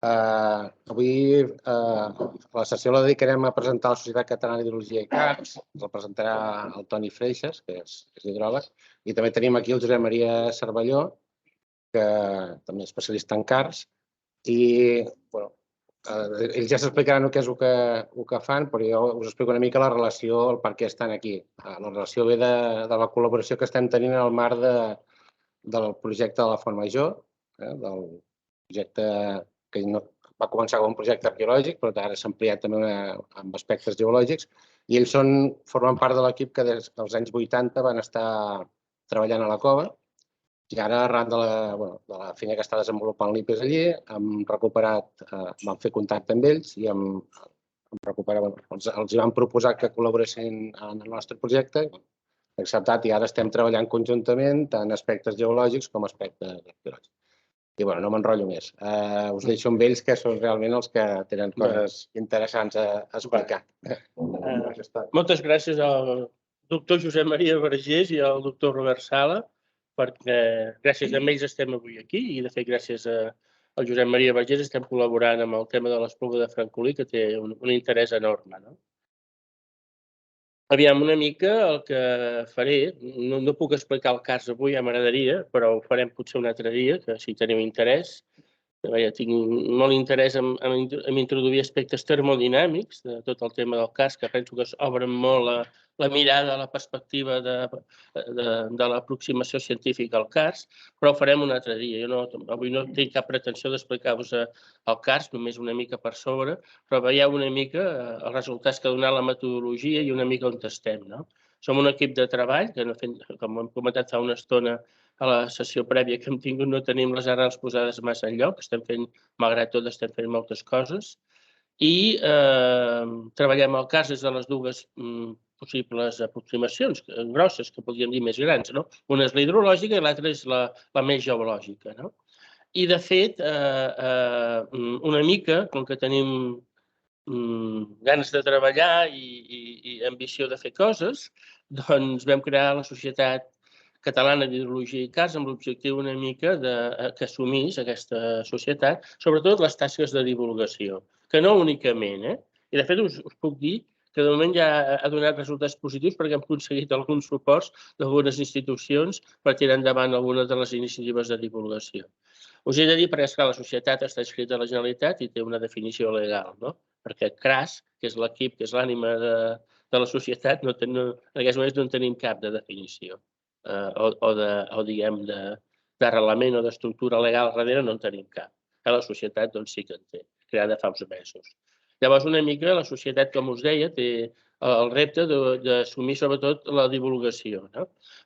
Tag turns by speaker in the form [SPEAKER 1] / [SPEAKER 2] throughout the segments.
[SPEAKER 1] Avui la sessió la dedicarem a presentar la Societat Catalana d'Hidrologia i Cars. Ens la presentarà el Toni Freixas, que és hidròleg, i també tenim aquí el Josep Maria Cervelló, que també és especialista en cars, i ells ja s'explicaran què és el que fan, però jo us explico una mica la relació, el per què estan aquí. La relació ve de la col·laboració que estem tenint en el marc del projecte de la Font Major, del projecte que va començar com un projecte arqueològic, però ara s'ha ampliat també amb aspectes geològics, i ells formen part de l'equip que des dels anys 80 van estar treballant a la cova, i ara, arran de la feina que està desenvolupant l'IPES allí, vam fer contacte amb ells i els van proposar que col·laboressin en el nostre projecte, acceptat, i ara estem treballant conjuntament tant aspectes geològics com aspectes arqueològics. I no m'enrotllo més. Us deixo amb ells, que són realment els que tenen coses interessants a explicar.
[SPEAKER 2] Moltes gràcies al doctor Josep Maria Vergés i al doctor Robert Sala, perquè gràcies a ells estem avui aquí i, de fet, gràcies al Josep Maria Vergés estem col·laborant amb el tema de l'Espluga de Francolí, que té un interès enorme. Aviam, una mica el que faré, no puc explicar el cas avui, ja m'agradaria, però ho farem potser un altre dia, que si teniu interès. Tinc molt interès en introduir aspectes termodinàmics de tot el tema del cas, que penso que obren molt la mirada, la perspectiva de l'aproximació científica al cas, però ho farem un altre dia. Avui no tinc cap pretensió d'explicar-vos el cas, només una mica per sobre, però veieu una mica els resultats que ha donat la metodologia i una mica on estem. Som un equip de treball que, com hem comentat fa una estona, a la sessió prèvia que hem tingut no tenim les arrels posades massa enlloc, malgrat tot estem fent moltes coses, i treballem el cas des de les dues possibles aproximacions grosses, que podríem dir més grans. Una és la hidrològica i l'altra és la més geològica. I, de fet, una mica, com que tenim ganes de treballar i ambició de fer coses, doncs vam crear la Societat Catalana d'Hidrologia i Cars amb l'objectiu una mica que assumís aquesta societat, sobretot les tasques de divulgació, que no únicament. I, de fet, us puc dir que de moment ja ha donat resultats positius perquè hem aconseguit alguns suports d'algunes institucions per tirar endavant algunes de les iniciatives de divulgació. Us he de dir, perquè la societat està inscrita a la Generalitat i té una definició legal, perquè CRAS, que és l'equip, que és l'ànima de la societat, en aquests moments no en tenim cap de definició. O diguem, d'arrelament o d'estructura legal darrere no en tenim cap. La societat sí que en té, creada fa uns mesos. Llavors, una mica, la societat, com us deia, té el repte d'assumir sobretot la divulgació.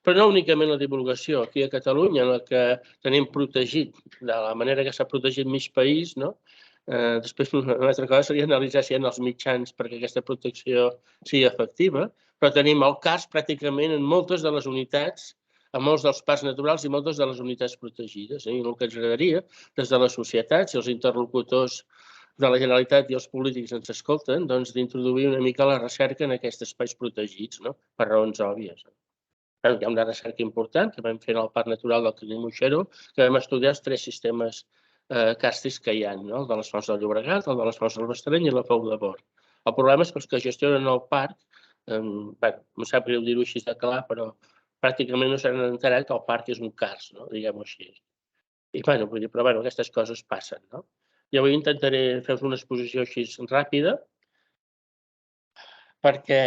[SPEAKER 2] Però no únicament la divulgació. Aquí a Catalunya, en la que tenim protegit, de la manera que s'ha protegit mig país, després una altra cosa seria analitzar si hi ha els mitjans perquè aquesta protecció sigui efectiva, però tenim el cas pràcticament en moltes de les unitats, en molts dels parcs naturals i moltes de les unitats protegides. I el que ens agradaria, des de la societat, si els interlocutors de la Generalitat i els polítics ens escolten, doncs d'introduir una mica la recerca en aquests espais protegits, per raons òbvies. Hi ha una recerca important que vam fer al Parc Natural del Canyamel, que vam estudiar els 3 sistemes càrstics que hi ha, el de les fonts del Llobregat, el de les fonts del Bastareny i la Pou de Bord. El problema és que els que gestionen el parc, em sap greu dir-ho així de clar, però pràcticament no s'han enterat que el parc és un cars, diguem-ho així. Però aquestes coses passen. I avui intentaré fer-vos una exposició així ràpida perquè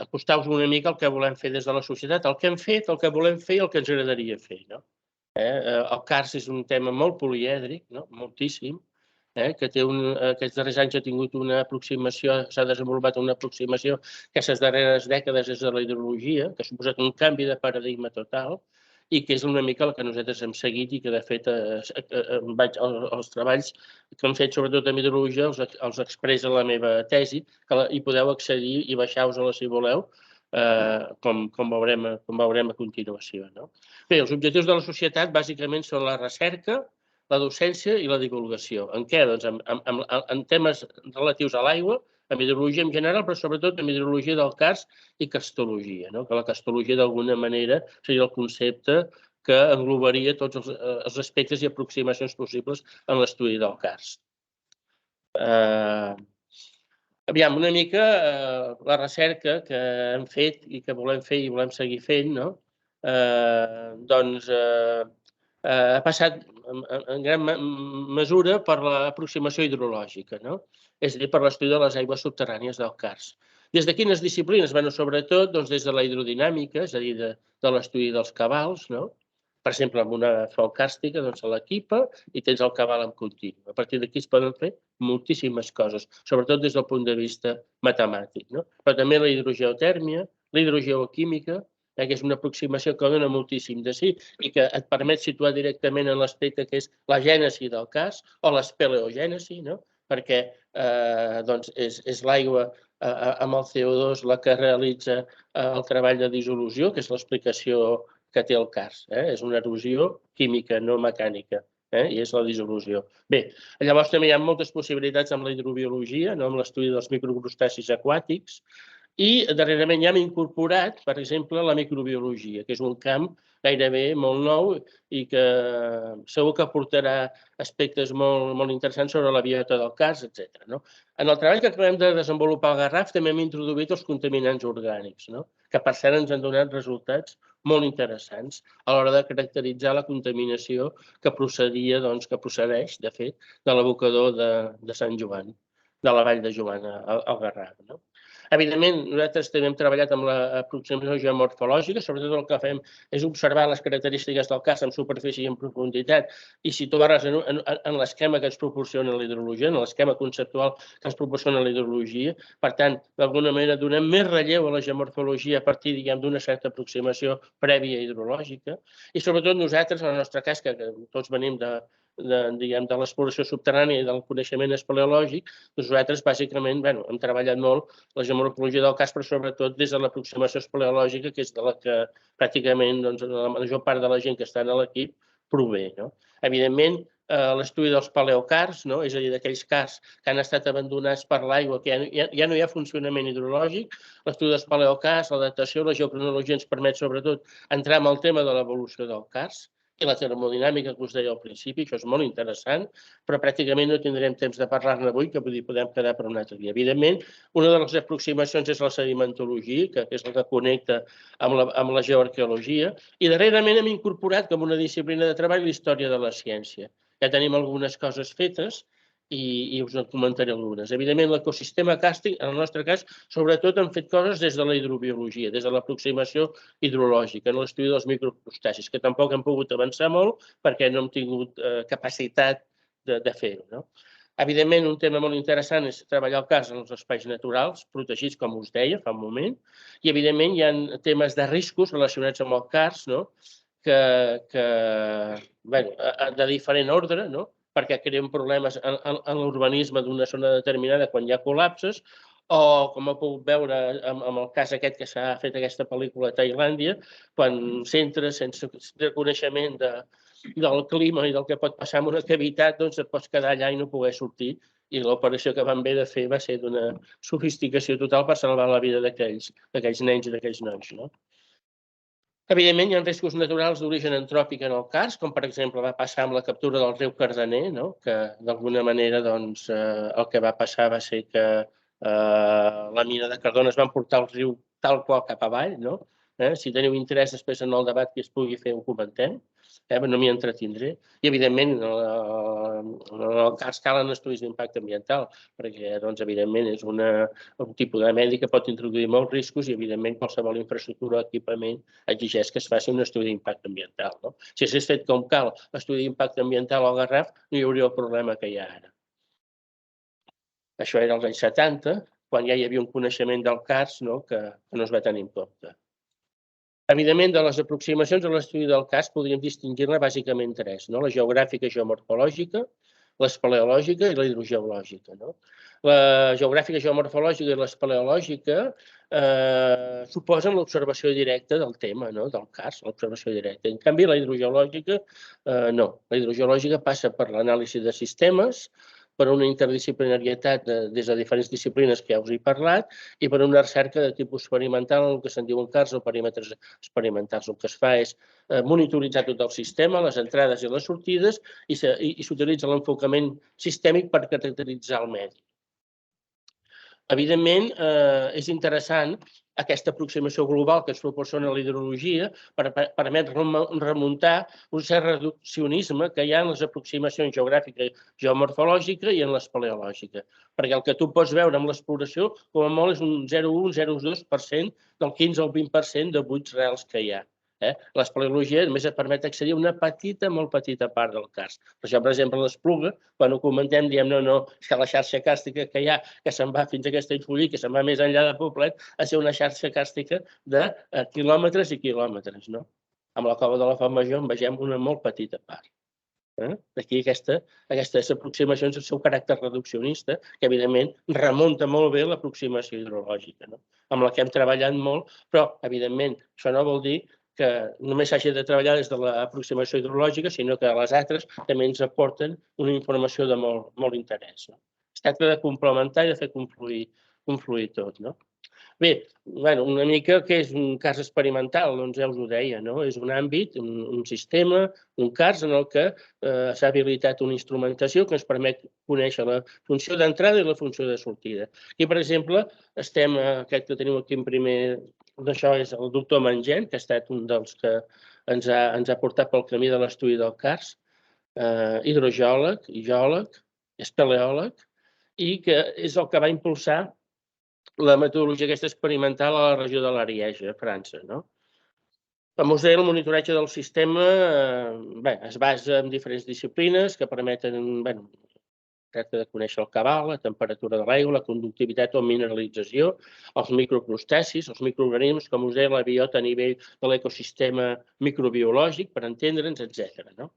[SPEAKER 2] acostar-vos una mica al que volem fer des de la societat, el que hem fet, el que volem fer i el que ens agradaria fer. El cars és un tema molt polièdric, moltíssim, que aquests darrers anys ha tingut una aproximació, s'ha desenvolupat una aproximació que aquestes darreres dècades és de la hidrologia, que ha suposat un canvi de paradigma total i que és una mica el que nosaltres hem seguit i que, de fet, els treballs que hem fet, sobretot en hidrologia, els expressa la meva tesi, que hi podeu accedir i baixar-vos-la si voleu, com veurem a continuació. Bé, els objectius de la societat bàsicament són la recerca, la docència i la divulgació. En què? Doncs en temes relatius a l'aigua, en hidrologia en general, però sobretot en hidrologia del cars i castologia, que la castologia d'alguna manera seria el concepte que englobaria tots els aspectes i aproximacions possibles en l'estudi del CARS. Aviam, una mica la recerca que hem fet i que volem fer i volem seguir fent, doncs ha passat en gran mesura per l'aproximació hidrològica, és a dir, per l'estudi de les aigües subterrànies del CARS. Des de quines disciplines? Sobretot des de la hidrodinàmica, és a dir, de l'estudi dels cabals, per exemple, amb una font càrstica se l'equipa i tens el cabal en continu. A partir d'aquí es poden fer moltíssimes coses, sobretot des del punt de vista matemàtic. Però també la hidrogeotèrmia, la hidrogeoquímica, que és una aproximació que dona moltíssim de sí i que et permet situar directament en l'aspecte que és la gènesi del CARS o l'espeleogènesi, perquè és l'aigua amb el CO2 la que realitza el treball de dissolució, que és l'explicació que té el CARS. És una erosió química, no mecànica, i és la dissolució. Bé, llavors també hi ha moltes possibilitats amb la hidrobiologia, amb l'estudi dels microcrustacis aquàtics, i darrerament ja hem incorporat, per exemple, la microbiologia, que és un camp gairebé molt nou i que segur que aportarà aspectes molt interessants sobre la biota del CARS, etc. En el treball que acabem de desenvolupar al Garraf també hem introduït els contaminants orgànics, que per cert ens han donat resultats molt interessants a l'hora de caracteritzar la contaminació que procedeix, de fet, de l'abocador de Sant Joan, de la Vall de Joan al Garraf. Evidentment, nosaltres també hem treballat amb l'aproximació geomorfològica, sobretot el que fem és observar les característiques del CARS en superfície i en profunditat i situar-les en l'esquema que ens proporciona la hidrologia, en l'esquema conceptual que ens proporciona la hidrologia. Per tant, d'alguna manera donem més relleu a la geomorfologia a partir d'una certa aproximació prèvia hidrològica i sobretot nosaltres, en el nostre cas, que tots venim de l'exploració subterrània i del coneixement espeleològic, nosaltres bàsicament hem treballat molt la geomorfologia del CARS, però sobretot des de l'aproximació espeleològica, que és de la que pràcticament la major part de la gent que està en l'equip prové. Evidentment, l'estudi dels paleocars, és a dir, d'aquells cars que han estat abandonats per l'aigua, que ja no hi ha funcionament hidrològic, l'estudi dels paleocars, la datació, la geocronologia ens permet sobretot entrar en el tema de l'evolució del CARS i la termodinàmica que us deia al principi, això és molt interessant, però pràcticament no tindrem temps de parlar-ne avui, que podem quedar per un altre dia. Evidentment, una de les aproximacions és la sedimentologia, que és la que connecta amb la geoarqueologia, i darrerament hem incorporat com una disciplina de treball la història de la ciència. Ja tenim algunes coses fetes i us en comentaré algunes. Evidentment, l'ecosistema càrstic, en el nostre cas, sobretot han fet coses des de la hidrobiologia, des de l'aproximació hidrològica, en l'estudi dels microcrustacis, que tampoc hem pogut avançar molt perquè no hem tingut capacitat de fer-ho. Evidentment, un tema molt interessant és treballar el CARS en els espais naturals, protegits, com us deia fa un moment, i evidentment hi ha temes de riscos relacionats amb el CARS, de diferent ordre, perquè creen problemes en l'urbanisme d'una zona determinada quan hi ha col·lapses, o, com heu pogut veure amb el cas aquest que s'ha fet aquesta pel·lícula a Tailàndia, quan centres sense coneixement del clima i del que pot passar en una cavitat, doncs et pots quedar allà i no poder sortir. I l'operació que van haver de fer va ser d'una sofisticació total per salvar la vida d'aquells nens i d'aquells nois. Evidentment, hi ha riscos naturals d'origen antròpic en el CARS, com per exemple va passar amb la captura del riu Cardener, que d'alguna manera el que va passar va ser que la mina de Cardona es va emportar el riu tal qual cap avall. Si teniu interès després en el debat que es pugui fer, ho comentem, no m'hi entretindré. I, evidentment, en el CARS calen estudis d'impacte ambiental, perquè, evidentment, és un tipus de medi que pot introduir molts riscos i, evidentment, qualsevol infraestructura o equipament exigeix que es faci un estudi d'impacte ambiental. Si s'hagués fet com cal l'estudi d'impacte ambiental al Garraf, no hi hauria el problema que hi ha ara. Això era als anys 70, quan ja hi havia un coneixement del CARS que no es va tenir en compte. Evidentment, de les aproximacions a l'estudi del CARS podríem distingir-ne bàsicament tres, la geogràfica i geomorfològica, l'espeleològica i la hidrogeològica. La geogràfica, geomorfològica i l'espeleològica suposen l'observació directa del tema, del CARS, l'observació directa. En canvi, la hidrogeològica no. La hidrogeològica passa per l'anàlisi de sistemes, per una interdisciplinarietat des de diferents disciplines que ja us he parlat i per una recerca de tipus experimental, el que se'n diuen CARS o perímetres experimentals. El que es fa és monitoritzar tot el sistema, les entrades i les sortides, i s'utilitza l'enfocament sistèmic per caracteritzar el medi. Evidentment, és interessant aquesta aproximació global que ens proporciona la hidrologia permet remuntar un cert reduccionisme que hi ha en les aproximacions geogràfica, geomorfològica i en l'espeleològica. Perquè el que tu pots veure amb l'exploració, com a molt, és un 0,1-0,2% del 15 al 20% de buits reals que hi ha. L'espeleologia només et permet accedir a una petita, molt petita part del cars. Per això, per exemple, l'Espluga, quan ho comentem, diem no, és que la xarxa càrstica que hi ha, que se'n va fins a Castellfollit, que se'n va més enllà de Poblet, ha de ser una xarxa càrstica de quilòmetres i quilòmetres. Amb la cova de la Font Major en vegem una molt petita part. D'aquí aquestes aproximacions, el seu caràcter reduccionista, que evidentment remunta molt bé l'aproximació hidrològica, amb la que hem treballat molt, però evidentment això no vol dir que només s'hagi de treballar des de l'aproximació hidrològica, sinó que les altres també ens aporten una informació de molt interès. Es tracta de complementar i de fer confluir tot. Bé, una mica què és un cas experimental? Doncs ja us ho deia, és un àmbit, un sistema, un cas en el que s'ha habilitat una instrumentació que ens permet conèixer la funció d'entrada i la funció de sortida. Aquí, per exemple, aquest que tenim aquí en primer d'això és el doctor Mangent, que ha estat un dels que ens ha portat pel camí de l'estudi del cars, hidrogeòleg, geòleg, espeleòleg, i que és el que va impulsar la metodologia aquesta experimental a la regió de l'Ariège, a França. Com us deia, el monitoratge del sistema es basa en diferents disciplines que permeten, tracta de conèixer el cabal, la temperatura de l'aigua, la conductivitat o mineralització, els microcrustacis, els microorganismes, com us deia, la biota a nivell de l'ecosistema microbiològic, per entendre'ns, etc.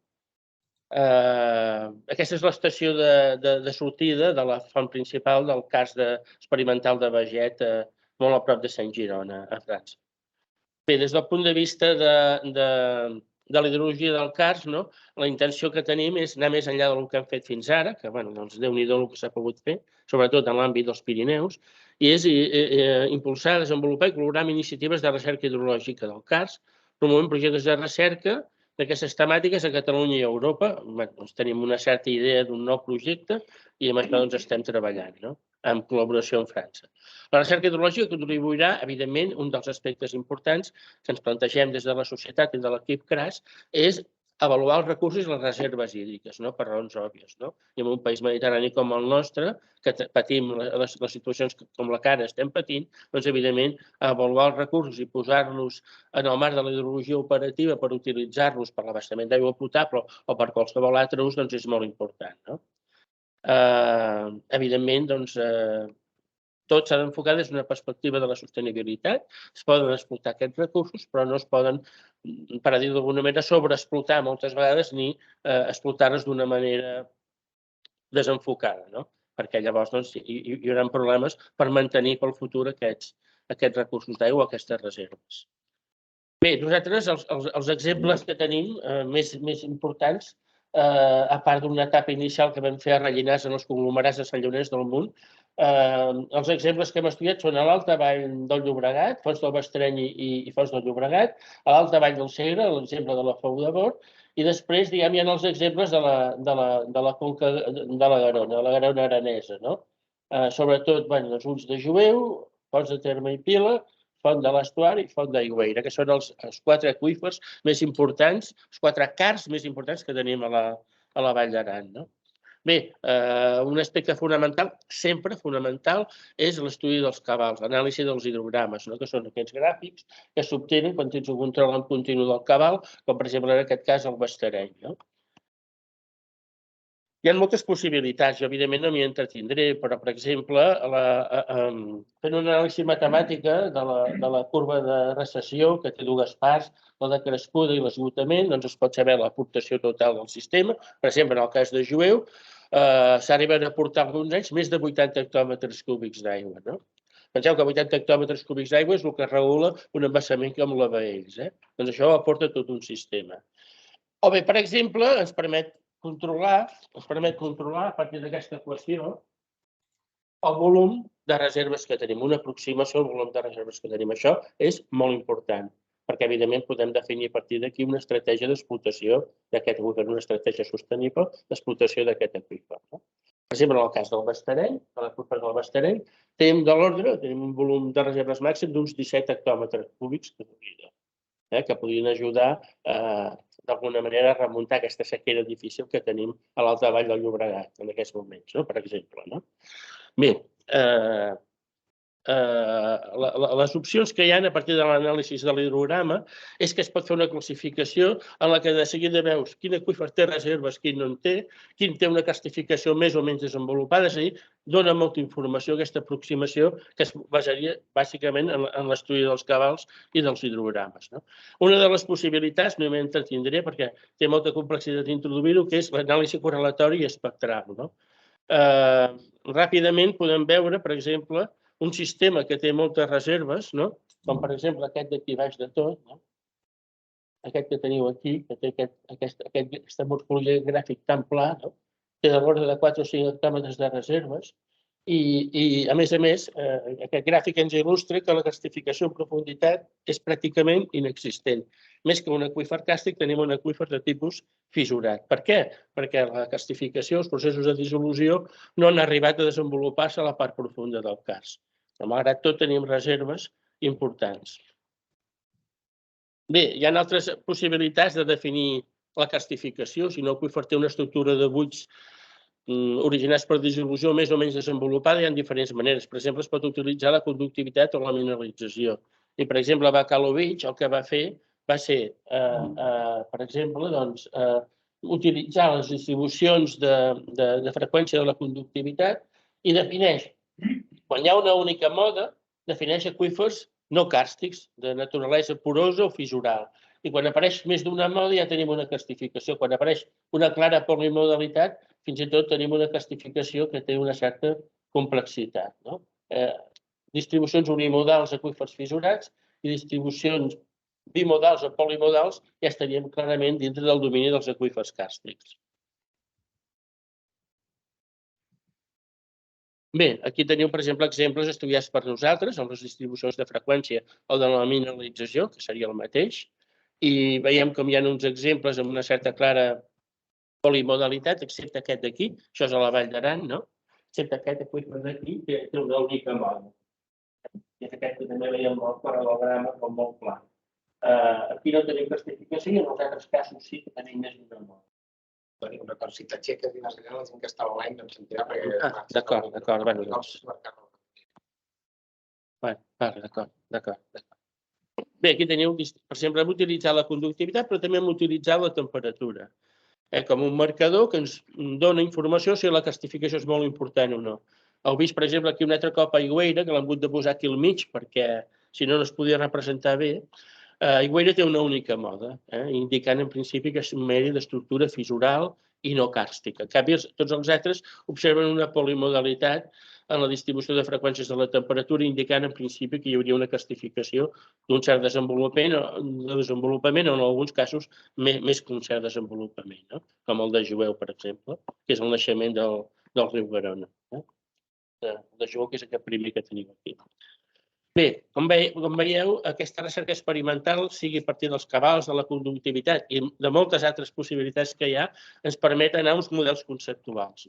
[SPEAKER 2] Aquesta és l'estació de sortida de la font principal del cas experimental de Beget, molt a prop de Sant Girona, a França. Bé, des del punt de vista de la hidrologia del cars, la intenció que tenim és anar més enllà del que hem fet fins ara, que Déu-n'hi-do el que s'ha pogut fer, sobretot en l'àmbit dels Pirineus, i és impulsar, desenvolupar i col·laborar amb iniciatives de recerca hidrològica del cars, promovent projectes de recerca d'aquestes temàtiques a Catalunya i a Europa. Tenim una certa idea d'un nou projecte i amb això estem treballant, en col·laboració amb França. La recerca hidrològica contribuirà, evidentment, un dels aspectes importants que ens plantegem des de la societat i de l'equip CRAS és avaluar els recursos i les reserves hídriques, per raons òbvies. I en un país mediterrani com el nostre, que patim les situacions com la que ara estem patint, doncs, evidentment, avaluar els recursos i posar-los en el marc de la hidrologia operativa per utilitzar-los per l'abastament d'aigua potable o per qualsevol altre ús, doncs és molt important. Evidentment, tot s'ha d'enfocar des d'una perspectiva de la sostenibilitat. Es poden explotar aquests recursos, però no es poden, per dir d'alguna manera, sobreexplotar moltes vegades ni explotar-los d'una manera desenfocada, perquè llavors hi haurà problemes per mantenir pel futur aquests recursos d'aigua, aquestes reserves. Bé, nosaltres els exemples que tenim més importants, a part d'una etapa inicial que vam fer a Rellinars en els conglomerats de Sant Lleonès del Munt, els exemples que hem estudiat són a l'alta vall del Llobregat, Fons del Bastreny i Fons del Llobregat, a l'alta vall del Segre, l'exemple de la Fou de Bord, i després hi ha els exemples de la conca de la Garona aranesa. Sobretot, els ulls de Jueu, Fonts de Terme i Pila, Font de l'Estuari i Font d'Aigüera, que són els 4 aqüífers més importants, els 4 cars més importants que tenim a la Vall d'Aran. Bé, un aspecte fonamental, sempre fonamental, és l'estudi dels cabals, l'anàlisi dels hidrogrames, que són aquests gràfics que s'obtenen quan tens un control en continu del cabal, com per exemple en aquest cas el Bastereny. Hi ha moltes possibilitats, jo evidentment no m'hi entretindré, però per exemple, fent una anàlisi matemàtica de la curva de recessió, que té 2 parts, la de crescuda i l'esgotament, doncs es pot saber l'aportació total del sistema. Per exemple, en el cas de Jueu, s'arriben a aportar alguns anys més de 80 hectòmetres cúbics d'aigua. Penseu que 80 hectòmetres cúbics d'aigua és el que regula un embassament com la Baells. Doncs això aporta tot un sistema. O bé, per exemple, ens permet permet controlar a partir d'aquesta equació el volum de reserves que tenim, una aproximació al volum de reserves que tenim. Això és molt important, perquè evidentment podem definir a partir d'aquí una estratègia d'explotació d'aquest aqüífer, una estratègia sostenible d'explotació d'aquest aqüífer. Per exemple, en el cas del Bastareny, de l'aqüífer del Bastareny, tenim de l'ordre, tenim un volum de reserves màxim d'uns 17 hectòmetres cúbics de vida, que podrien ajudar d'alguna manera a remuntar aquesta sequera difícil que tenim a l'alta vall del Llobregat en aquests moments, per exemple. Bé, les opcions que hi ha a partir de l'anàlisi de l'hidrograma és que es pot fer una classificació en la que de seguida veus quin aqüífer té reserves, quin no en té, quin té una castificació més o menys desenvolupada, és a dir, dona molta informació aquesta aproximació que es basaria bàsicament en l'estudi dels cabals i dels hidrogrames. Una de les possibilitats, no m'entretindré perquè té molta complexitat d'introduir-ho, que és l'anàlisi correlatori i espectral. Ràpidament podem veure, per exemple, un sistema que té moltes reserves, com per exemple aquest d'aquí baix de tot, aquest que teniu aquí, que té aquesta morfologia gràfic tan pla, té de l'ordre de 4 o 5 hectòmetres de reserves i, a més, aquest gràfic ens il·lustra que la castificació en profunditat és pràcticament inexistent. Més que un aqüífer càrstic, tenim un aqüífer de tipus fissurat. Per què? Perquè la castificació, els processos de dissolució, no han arribat a desenvolupar-se a la part profunda del cars. Però, malgrat tot, tenim reserves importants. Bé, hi ha altres possibilitats de definir la castificació. Si un aqüífer té una estructura de buits originats per dissolució més o menys desenvolupada, hi ha diferents maneres. Per exemple, es pot utilitzar la conductivitat o la mineralització. I, per exemple, Bakalovich el que va fer va ser, per exemple, utilitzar les distribucions de freqüència de la conductivitat i defineix, quan hi ha una única moda, defineix aqüífers no càrstics, de naturalesa porosa o fissural. I quan apareix més d'una moda ja tenim una castificació. Quan apareix una clara polimodalitat, fins i tot tenim una castificació que té una certa complexitat. Distribucions unimodals aqüífers fissurats i distribucions bimodals o polimodals ja estaríem clarament dintre del domini dels aqüífers càrstics. Bé, aquí teniu, per exemple, exemples estudiats per nosaltres, amb les distribucions de freqüència o de la mineralització, que seria el mateix, i veiem com hi ha uns exemples amb una certa clara polimodalitat, excepte aquest d'aquí, això és a la Vall d'Aran, excepte aquest aqüífer d'aquí, que té una única moda. I és aquest que també veiem el paral·lograma com molt clar. Aquí no tenim castificació i en els altres casos sí que tenim més d'una moda.
[SPEAKER 1] Tenim una cosita txeca dins la gent que estava online no em sentirà perquè...
[SPEAKER 2] D'acord. Bé, aquí teniu, per exemple, hem utilitzat la conductivitat, però també hem utilitzat la temperatura com un marcador que ens dona informació si la castificació és molt important o no. Heu vist, per exemple, aquí un altre cop a Aigüera, que l'hem hagut de posar aquí al mig, perquè si no es podia representar bé. Aigüera té una única moda, indicant en principi que és un medi d'estructura fissural i no càrstica. En canvi, tots els altres observen una polimodalitat en la distribució de freqüències de la temperatura, indicant en principi que hi hauria una castificació d'un cert desenvolupament o en alguns casos més que un cert desenvolupament, com el de Jueu, per exemple, que és el naixement del riu Garona. El de Jueu, que és aquest primer que tenim aquí. Bé, com veieu, aquesta recerca experimental, sigui a partir dels cabals, de la conductivitat i de moltes altres possibilitats que hi ha, ens permet anar a uns models conceptuals,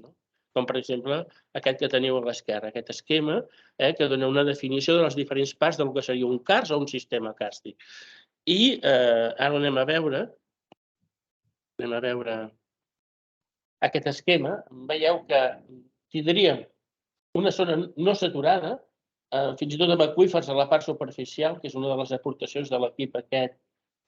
[SPEAKER 2] com per exemple aquest que teniu a l'esquerra, aquest esquema que dona una definició de les diferents parts del que seria un cars o un sistema càrstic. I ara anem a veure aquest esquema. Veieu que tindríem una zona no saturada, fins i tot amb aqüífers a la part superficial, que és una de les aportacions de l'equip aquest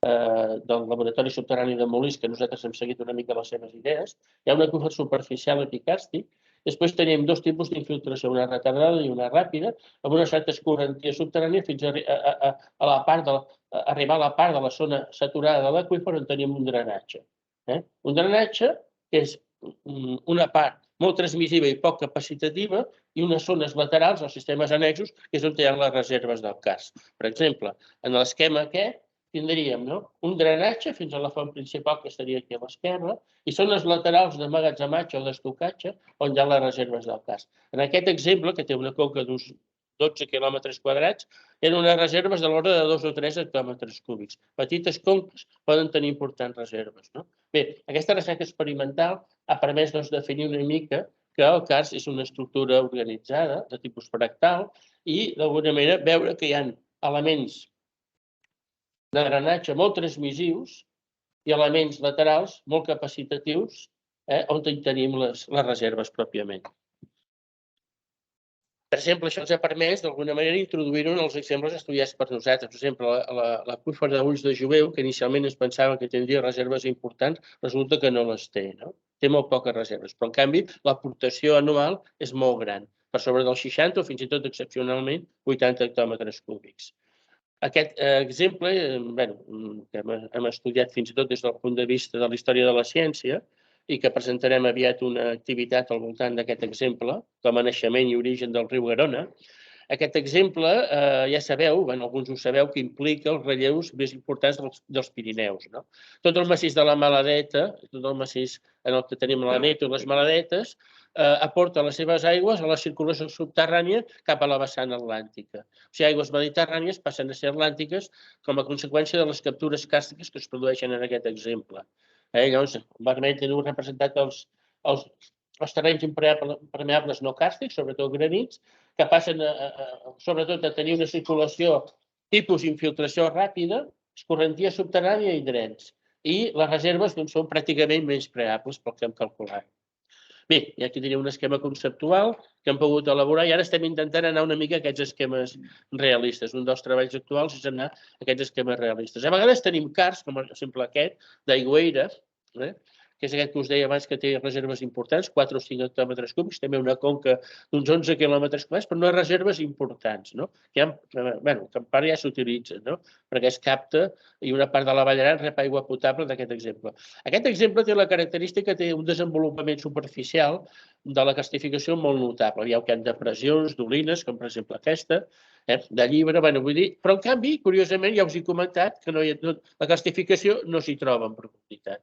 [SPEAKER 2] del laboratori subterrani de Molís, que nosaltres hem seguit una mica les seves idees. Hi ha un aqüífer superficial epicàrstic. Després tenim dos tipus d'infiltració, una retardada i una ràpida, amb una certa escorrentia subterrània fins a arribar a la part de la zona saturada de l'aqüífer on tenim un drenatge. Un drenatge que és una part molt transmissiva i poc capacitativa i unes zones laterals, els sistemes annexos, que és on hi ha les reserves del cars. Per exemple, en l'esquema aquest, tindríem un drenatge fins a la font principal, que estaria aquí a l'esquerra, i són les laterals d'emmagatzematge o d'estocatge on hi ha les reserves del karst. En aquest exemple, que té una conca d'uns 12 quilòmetres quadrats, eren unes reserves de l'ordre de 2 o 3 hectòmetres cúbics. Petites conques poden tenir importants reserves. Bé, aquesta recerca experimental ha permès definir una mica que el karst és una estructura organitzada de tipus fractal i, d'alguna manera, veure que hi ha elements de drenatge molt transmissius i elements laterals molt capacitatius on hi tenim les reserves pròpiament. Per exemple, això ens ha permès, d'alguna manera, introduir-ho en els exemples estudiats per nosaltres. Per exemple, l'aqüífer d'Ulls de Joveu, que inicialment es pensava que tindria reserves importants, resulta que no les té. Té molt poques reserves, però en canvi l'aportació anual és molt gran, per sobre dels 60 o fins i tot excepcionalment 80 hectòmetres cúbics. Aquest exemple, que hem estudiat fins i tot des del punt de vista de la història de la ciència i que presentarem aviat una activitat al voltant d'aquest exemple, com a naixement i origen del riu Garona. Aquest exemple, ja sabeu, alguns ho sabeu, que implica els relleus més importants dels Pirineus. Tot el massís de la Maladeta, tot el massís en el que tenim la Neto i les Maladetes, aporta les seves aigües a la circulació subterrània cap a la vessant atlàntica. O sigui, aigües mediterrànies passen a ser atlàntiques com a conseqüència de les captures càrstiques que es produeixen en aquest exemple. Llavors, vermell teniu representat els terrenys impermeables no càrstics, sobretot granits, que passen sobretot a tenir una circulació tipus infiltració ràpida, escorrentia subterrània i drens. I les reserves són pràcticament menys preables pel que hem calculat. Bé, i aquí teniu un esquema conceptual que hem pogut elaborar i ara estem intentant anar una mica a aquests esquemes realistes. Un dels treballs actuals és anar a aquests esquemes realistes. A vegades tenim karst, com per exemple aquest, d'aigüera, que és aquest que us deia abans que té reserves importants, 4 o 5 hectòmetres cúbics, també una conca d'uns 11 quilòmetres quadrats, però no reserves importants, que en part ja s'utilitzen, perquè es capta i una part de la Vall Aran rep aigua potable d'aquest exemple. Aquest exemple té la característica que té un desenvolupament superficial de la castificació molt notable. Hi ha depressions, dolines, com per exemple aquesta, de llibre, però en canvi, curiosament, ja us he comentat que la castificació no s'hi troba en profunditat.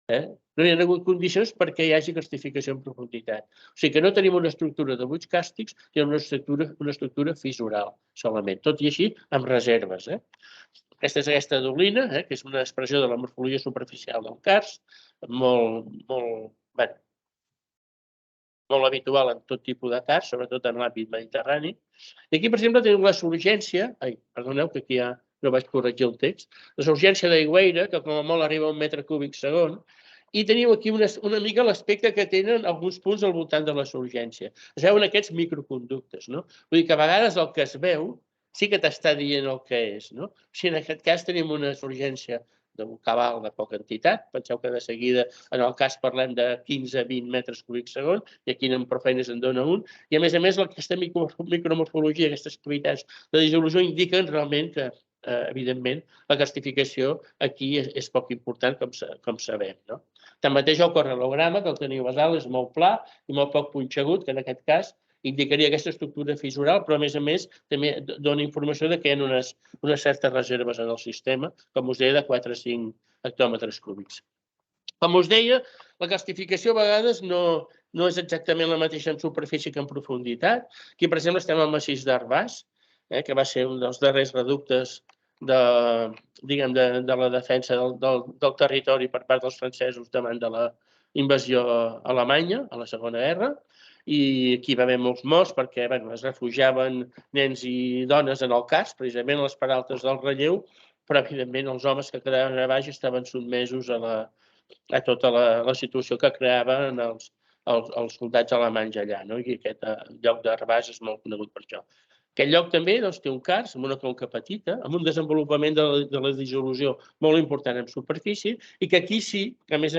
[SPEAKER 2] No hi ha hagut condicions perquè hi hagi castificació en profunditat. O sigui que no tenim una estructura de buits càstics, sinó una estructura fissural, solament. Tot i així, amb reserves. Aquesta és aquesta dolina, que és una expressió de la morfologia superficial del karst, molt habitual en tot tipus de karst, sobretot en l'àmbit mediterrani. I aquí, per exemple, tenim la surgència, perdoneu que aquí no vaig corregir el text, la surgència d'aigüera, que com a molt arriba a 1 metre cúbic segon, i teniu aquí una mica l'aspecte que tenen alguns punts al voltant de la surgència. Es veuen aquests microconductes. Vull dir que a vegades el que es veu sí que t'està dient el que és. O sigui, en aquest cas tenim una surgència d'un cabal de poca entitat. Penseu que de seguida, en el cas, parlem de 15-20 metres cúbics segon, i aquí en prou feines en dona un. I a més, aquesta micromorfologia, aquestes activitats de dissolució indiquen realment que, evidentment, la castificació aquí és poc important, com sabem. Tanmateix, el correlograma, que el teniu a dalt, és molt pla i molt poc punxegut, que en aquest cas indicaria aquesta estructura fissural, però a més també dona informació que hi ha unes certes reserves en el sistema, com us deia, de 4 a 5 hectòmetres cúbics. Com us deia, la castificació a vegades no és exactament la mateixa en superfície que en profunditat. Aquí, per exemple, estem al massís d'Arbàs, que va ser un dels darrers reductes de la defensa del territori per part dels francesos davant de la invasió alemanya a la Segona Guerra, i aquí va haver molts morts perquè es refugiaven nens i dones en el karst, precisament a les peraltes del relleu, però evidentment els homes que quedaven a baix estaven sotmesos a tota la situació que creaven els soldats alemanys allà, i aquest lloc d'Arbàs és molt conegut per això. Aquest lloc també té un karst amb una conca petita, amb un desenvolupament de la dissolució molt important en superfície, i que aquí sí, que a més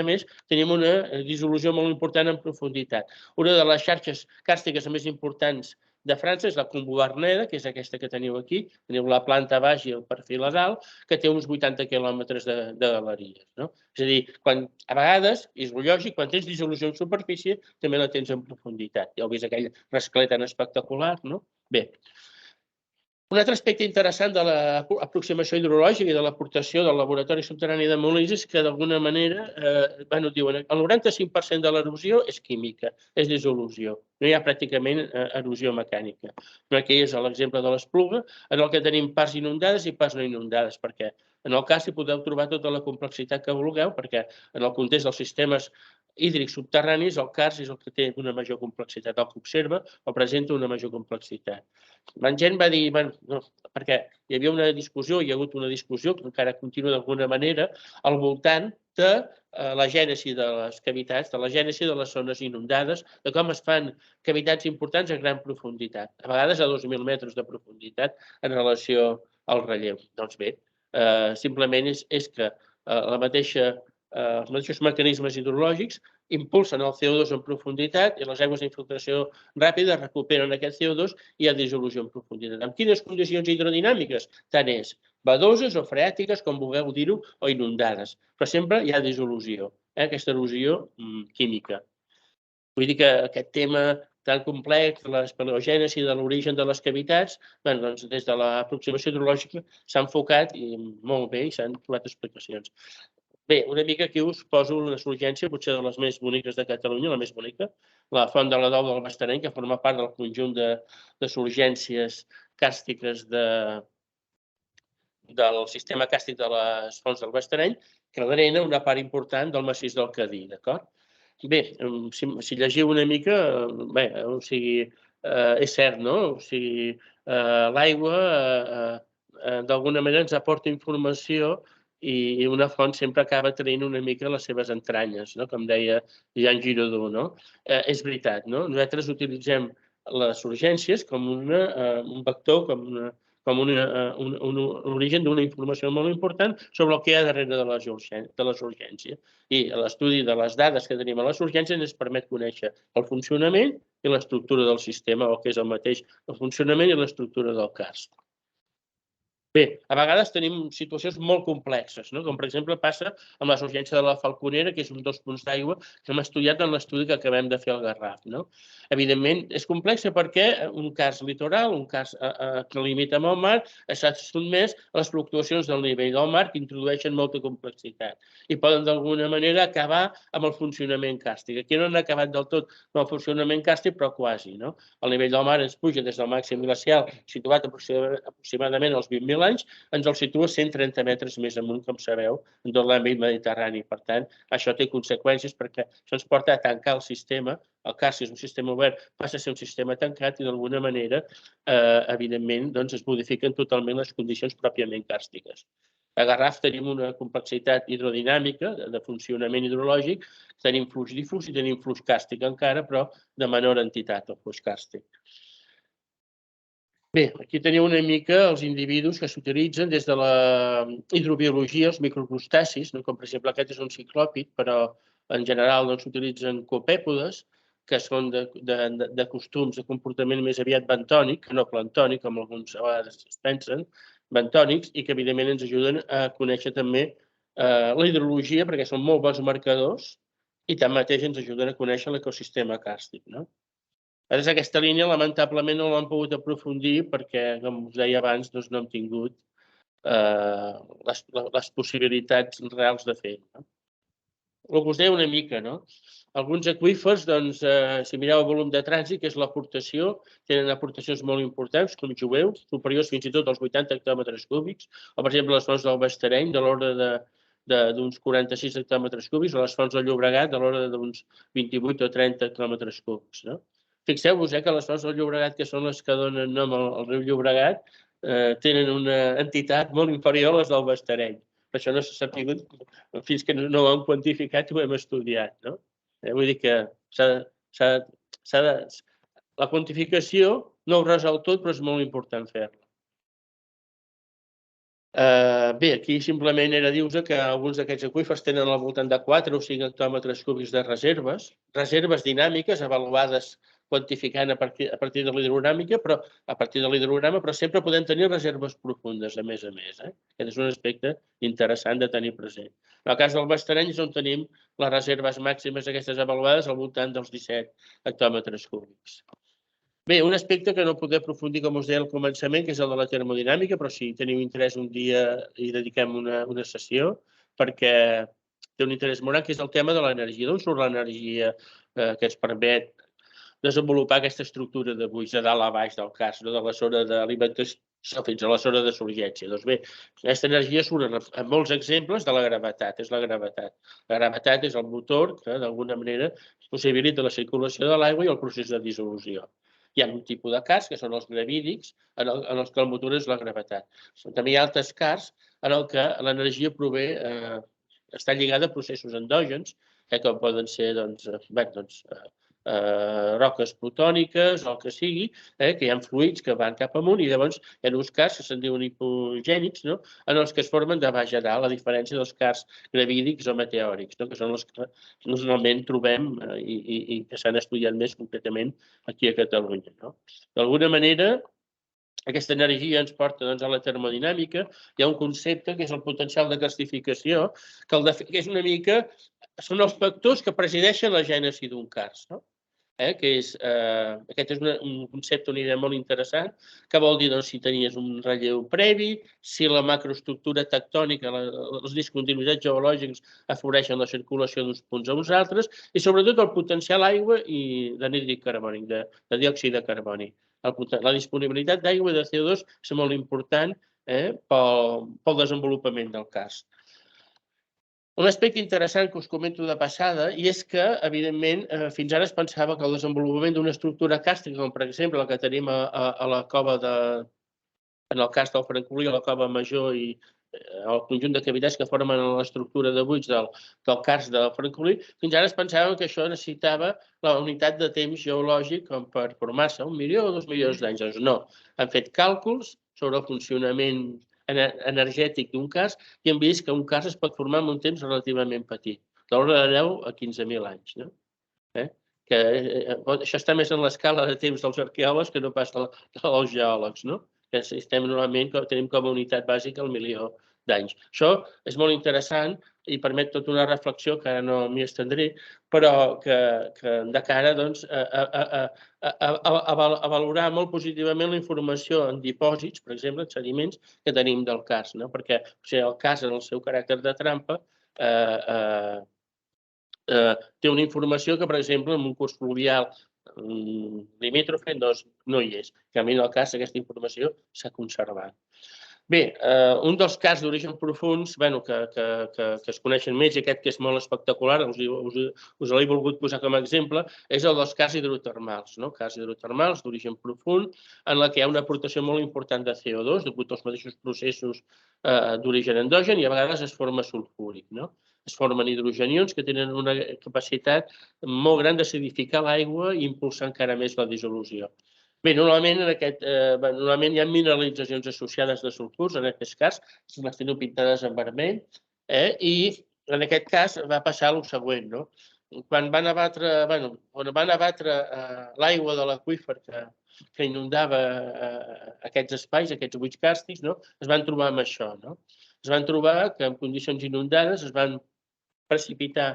[SPEAKER 2] tenim una dissolució molt important en profunditat. Una de les xarxes càrstiques més importants de França és la Combourneda, que és aquesta que teniu aquí, teniu la planta baix i el perfil a dalt, que té uns 80 quilòmetres de galeries. És a dir, a vegades, és lògic, quan tens dissolució en superfície, també la tens en profunditat. Ja heu vist aquell rasclet tan espectacular, no? Bé, Un altre aspecte interessant de l'aproximació hidrològica i de l'aportació del laboratori subterrani de Molins és que, d'alguna manera, diuen el 95% de l'erosió és química, és dissolució. No hi ha pràcticament erosió mecànica. Aquí és l'exemple de l'Espluga, en el que tenim parts inundades i parts no inundades, perquè en el cas hi podeu trobar tota la complexitat que vulgueu, perquè en el context dels sistemes hídrics subterranis, el cars és el que té una major complexitat, el que observa o presenta una major complexitat. La gent va dir, no, perquè hi havia una discussió, hi ha hagut una discussió que encara continua d'alguna manera al voltant de la gènesi de les cavitats, de la gènesi de les zones inundades, de com es fan cavitats importants a gran profunditat, a vegades a 2.000 metres de profunditat en relació al relleu. Doncs bé, simplement és que els mateixos mecanismes hidrològics impulsen el CO2 en profunditat i les aigües d'infiltració ràpida recuperen aquest CO2 i hi ha dissolució en profunditat. Amb quines condicions hidrodinàmiques? Tant és badoses o freàtiques, com vulgueu dir-ho, o inundades. Però sempre hi ha dissolució, aquesta erosió química. Vull dir que aquest tema tan complex de l'espeleogènesi, de l'origen de les cavitats, doncs des de l'aproximació hidrològica s'ha enfocat i molt bé i s'han trobat explicacions. Bé, una mica aquí us poso una surgència, potser de les més boniques de Catalunya, la més bonica, la Font de la Dou del Bastareny, que forma part del conjunt de surgències càrstiques del sistema càstic de les fonts del Bastareny, que drena una part important del massís del Cadí, d'acord? Bé, si llegiu una mica, bé, o sigui, és cert, no? O sigui, l'aigua d'alguna manera ens aporta informació i una font sempre acaba traient una mica les seves entranyes, no? Com deia Jean Giraudoux, no? És veritat, no? Nosaltres utilitzem les urgències com un vector, com l'origen d'una informació molt important sobre el que hi ha darrere de les urgències. I l'estudi de les dades que tenim a les urgències ens permet conèixer el funcionament i l'estructura del sistema, o que és el mateix, el funcionament i l'estructura del CARST. Bé, a vegades tenim situacions molt complexes, com per exemple passa amb les urgències de la Falconera, que és un 2 punts d'aigua que hem estudiat en l'estudi que acabem de fer al Garraf. Evidentment, és complexa perquè un cas litoral, un cas que limita amb el mar, està sotmès a les fluctuacions del nivell del mar que introdueixen molta complexitat i poden d'alguna manera acabar amb el funcionament càrstic. Aquí no han acabat del tot amb el funcionament càrstic, però quasi. El nivell del mar ens puja des del màxim glacial, situat aproximadament als 20.000 anys, ens el situa 130 metres més amunt, com sabeu, en tot l'àmbit mediterrani. Per tant, això té conseqüències perquè això ens porta a tancar el sistema. El càrstic és un sistema obert, passa a ser un sistema tancat i d'alguna manera, evidentment, es modifiquen totalment les condicions pròpiament càrstiques. A Garraf tenim una complexitat hidrodinàmica de funcionament hidrològic, tenim flux difús i tenim flux càrstic encara, però de menor entitat, el flux càrstic. Bé, aquí teniu una mica els individus que s'utilitzen des de la hidrobiologia, els microcrustacis, com per exemple aquest és un ciclòpid, però en general s'utilitzen copèpodes, que són de costums, de comportament més aviat bentònic, que no plantònic, com alguns a vegades es pensen, bentònics, i que evidentment ens ajuden a conèixer també la hidrologia, perquè són molt bons marcadors, i tanmateix ens ajuden a conèixer l'ecosistema càrstic. Aquesta línia, lamentablement, no l'hem pogut aprofundir perquè, com us deia abans, no hem tingut les possibilitats reals de fer. El que us deia una mica, alguns aqüífers, si mireu el volum de trànsit, que és l'aportació, tenen aportacions molt importants, com jueu, superiors fins i tot als 80 hectòmetres cúbics, o, per exemple, les fonts del Bastareny, de l'ordre d'uns 46 hectòmetres cúbics, o les fonts del Llobregat, de l'ordre d'uns 28 o 30 hectòmetres cúbics. Fixeu-vos que les fonts del Llobregat, que són les que donen nom al riu Llobregat, tenen una entitat molt inferior a les del Bastareny. Per això no s'ha sabut, fins que no ho hem quantificat, ho hem estudiat. Vull dir que la quantificació no ho resol tot, però és molt important fer-la. Bé, aquí simplement era dir-vos que alguns d'aquests aqüífers tenen al voltant de 4 o 5 hectòmetres cúbics de reserves dinàmiques avaluades quantificant a partir de l'hidrogràmica, però a partir de l'hidrograma, però sempre podem tenir reserves profundes, a més. Aquest és un aspecte interessant de tenir present. En el cas del Bastareny és on tenim les reserves màximes aquestes avaluades al voltant dels 17 hectòmetres cúbics. Bé, un aspecte que no podré aprofundir, com us deia al començament, que és el de la termodinàmica, però si teniu interès un dia hi dediquem una sessió, perquè té un interès molt gran, que és el tema de l'energia. D'on surt l'energia que ens permet desenvolupar aquesta estructura de buits de dalt a baix del cas, de la zona d'alimentació fins a la zona de surgència? Doncs bé, aquesta energia surt en molts exemples de la gravetat, és la gravetat. La gravetat és el motor que, d'alguna manera, possibilita la circulació de l'aigua i el procés de dissolució. Hi ha un tipus de cars, que són els gravídics, en els que el motor és la gravetat. També hi ha altres cars en els que l'energia està lligada a processos endògens, com poden ser roques plutòniques o el que sigui, que hi ha fluids que van cap amunt, i llavors hi ha uns cars que se'n diuen hipogènics, en els que es formen de baix a dalt, a diferència dels cars gravídics o meteòrics, que són els que normalment trobem i que s'han estudiat més concretament aquí a Catalunya. D'alguna manera, aquesta energia ens porta a la termodinàmica. Hi ha un concepte que és el potencial de gastificació, que és una mica, són els factors que presideixen la gènesi d'un cars. Aquest és un concepte, una idea molt interessant, que vol dir si tenies un relleu previ, si la macroestructura tectònica, els discontinuïtats geològics afavoreixen la circulació d'uns punts a uns altres, i sobretot el potencial aigua i d'anhídrid carbònic, de diòxid de carboni. La disponibilitat d'aigua i de CO2 és molt important pel desenvolupament del cars. Un aspecte interessant que us comento de passada, i és que, evidentment, fins ara es pensava que el desenvolupament d'una estructura càrstica, com per exemple la que tenim a la cova en el cas del Francolí, a la cova major i el conjunt de cavitats que formen l'estructura de buits del cars del Francolí, fins ara es pensava que això necessitava la unitat de temps geològic com per formar-se 1 milió o 2 milions d'anys. Doncs no, han fet càlculs sobre el funcionament energètic d'un cars i hem vist que un cars es pot formar en un temps relativament petit, de l'ordre de 10 a 15.000 anys. Això està més en l'escala de temps dels arqueòlegs que no pas dels geòlegs, que normalment tenim com a unitat bàsica el milió d'anys. Això és molt interessant i permet tota una reflexió, que ara no m'hi estendré, però que de cara a valorar molt positivament la informació en dipòsits, per exemple, en sediments que tenim del cars, perquè el cars, en el seu caràcter de trampa, té una informació que, per exemple, en un curs fluvial limítrofe no hi és. En canvi, en el cas, aquesta informació s'ha conservat. Bé, un dels cars d'origen profunds que es coneixen més, i aquest que és molt espectacular, us l'he volgut posar com a exemple, és el dels cars hidrotermals. Cars hidrotermals d'origen profund, en la que hi ha una aportació molt important de CO2, degut als mateixos processos d'origen endogen, i a vegades es forma sulfúric. Es formen hidrogenions que tenen una capacitat molt gran d'acidificar l'aigua i impulsar encara més la dissolució. Bé, normalment hi ha mineralitzacions associades de sulfurs, en aquest cas, les teniu pintades en vermell, i en aquest cas va passar el següent. Quan van abatre l'aigua de l'aqüífer que inundava aquests espais, aquests buits càrstics, es van trobar amb això. Es van trobar que en condicions inundades es van precipitar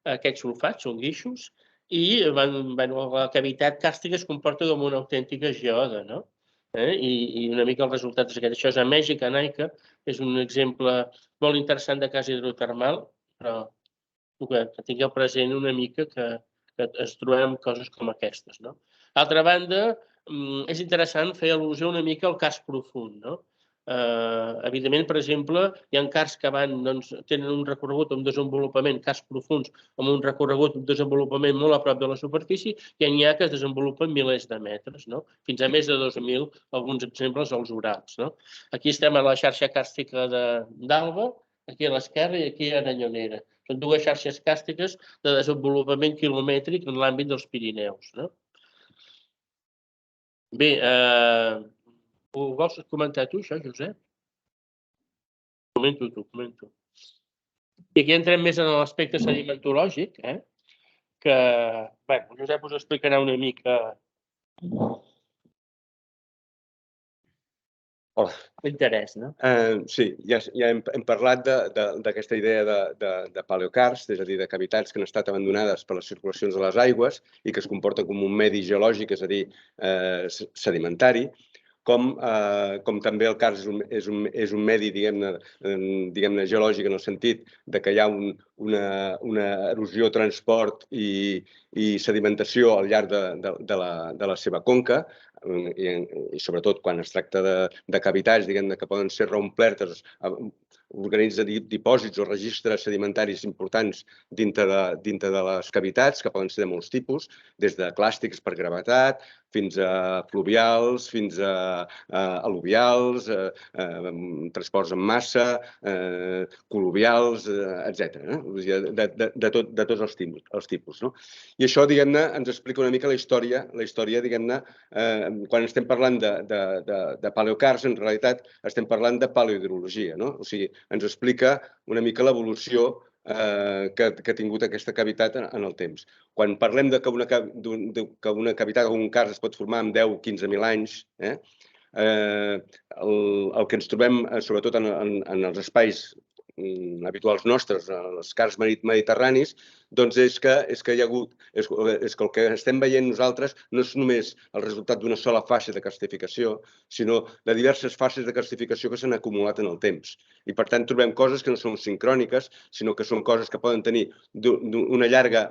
[SPEAKER 2] aquests sulfats, són guixos, i la cavitat càrstica es comporta com una autèntica geoda. I una mica el resultat és aquest. Això és a Mèxic, a Naica, és un exemple molt interessant de cas hidrotermal, però que tingueu present una mica que ens trobem coses com aquestes. D'altra banda, és interessant fer al·lusió una mica al cas profund. Evidentment, per exemple, hi ha cars que tenen un recorregut, un desenvolupament, cars profunds, amb un recorregut, un desenvolupament molt a prop de la superfície, i n'hi ha que es desenvolupen milers de metres, fins a més de 2.000, alguns exemples als Urals. Aquí estem a la xarxa càrstica d'Alba, aquí a l'esquerra i aquí a Aranyonera. Són dues xarxes càrstiques de desenvolupament quilomètric en l'àmbit dels Pirineus. Bé, ho vols comentar tu, això, Josep? Comento. I aquí entrem més en l'aspecte sedimentològic, que, Josep us explicarà una mica.
[SPEAKER 3] Hola.
[SPEAKER 2] Interès, no?
[SPEAKER 3] Sí, ja hem parlat d'aquesta idea de paleocarsts, és a dir, de cavitats que han estat abandonades per les circulacions de les aigües i que es comporten com un medi geològic, és a dir, sedimentari, com també el carst és un medi, diguem-ne, geològic en el sentit que hi ha una erosió, transport i sedimentació al llarg de la seva conca, i sobretot quan es tracta de cavitats, diguem-ne, que poden ser reomplertes, organitza dipòsits o registres sedimentaris importants dintre de les cavitats, que poden ser de molts tipus, des de clàstics per gravetat, fins a fluvials, fins a al·luvials, transports en massa, col·luvials, etc. De tots els tipus. I això, diguem-ne, ens explica una mica la història, diguem-ne, quan estem parlant de paleocarsts, en realitat estem parlant de paleohidrologia, no? O sigui, ens explica una mica l'evolució que ha tingut aquesta cavitat en el temps. Quan parlem que una cavitat o un carst es pot formar en 10 o 15.000 anys, el que ens trobem, sobretot en els espais habituals nostres, els carsts mediterranis, doncs és que hi ha hagut, és que el que estem veient nosaltres no és només el resultat d'una sola fase de carstificació, sinó de diverses fases de carstificació que s'han acumulat en el temps. I per tant trobem coses que no són sincròniques, sinó que són coses que poden tenir una llarga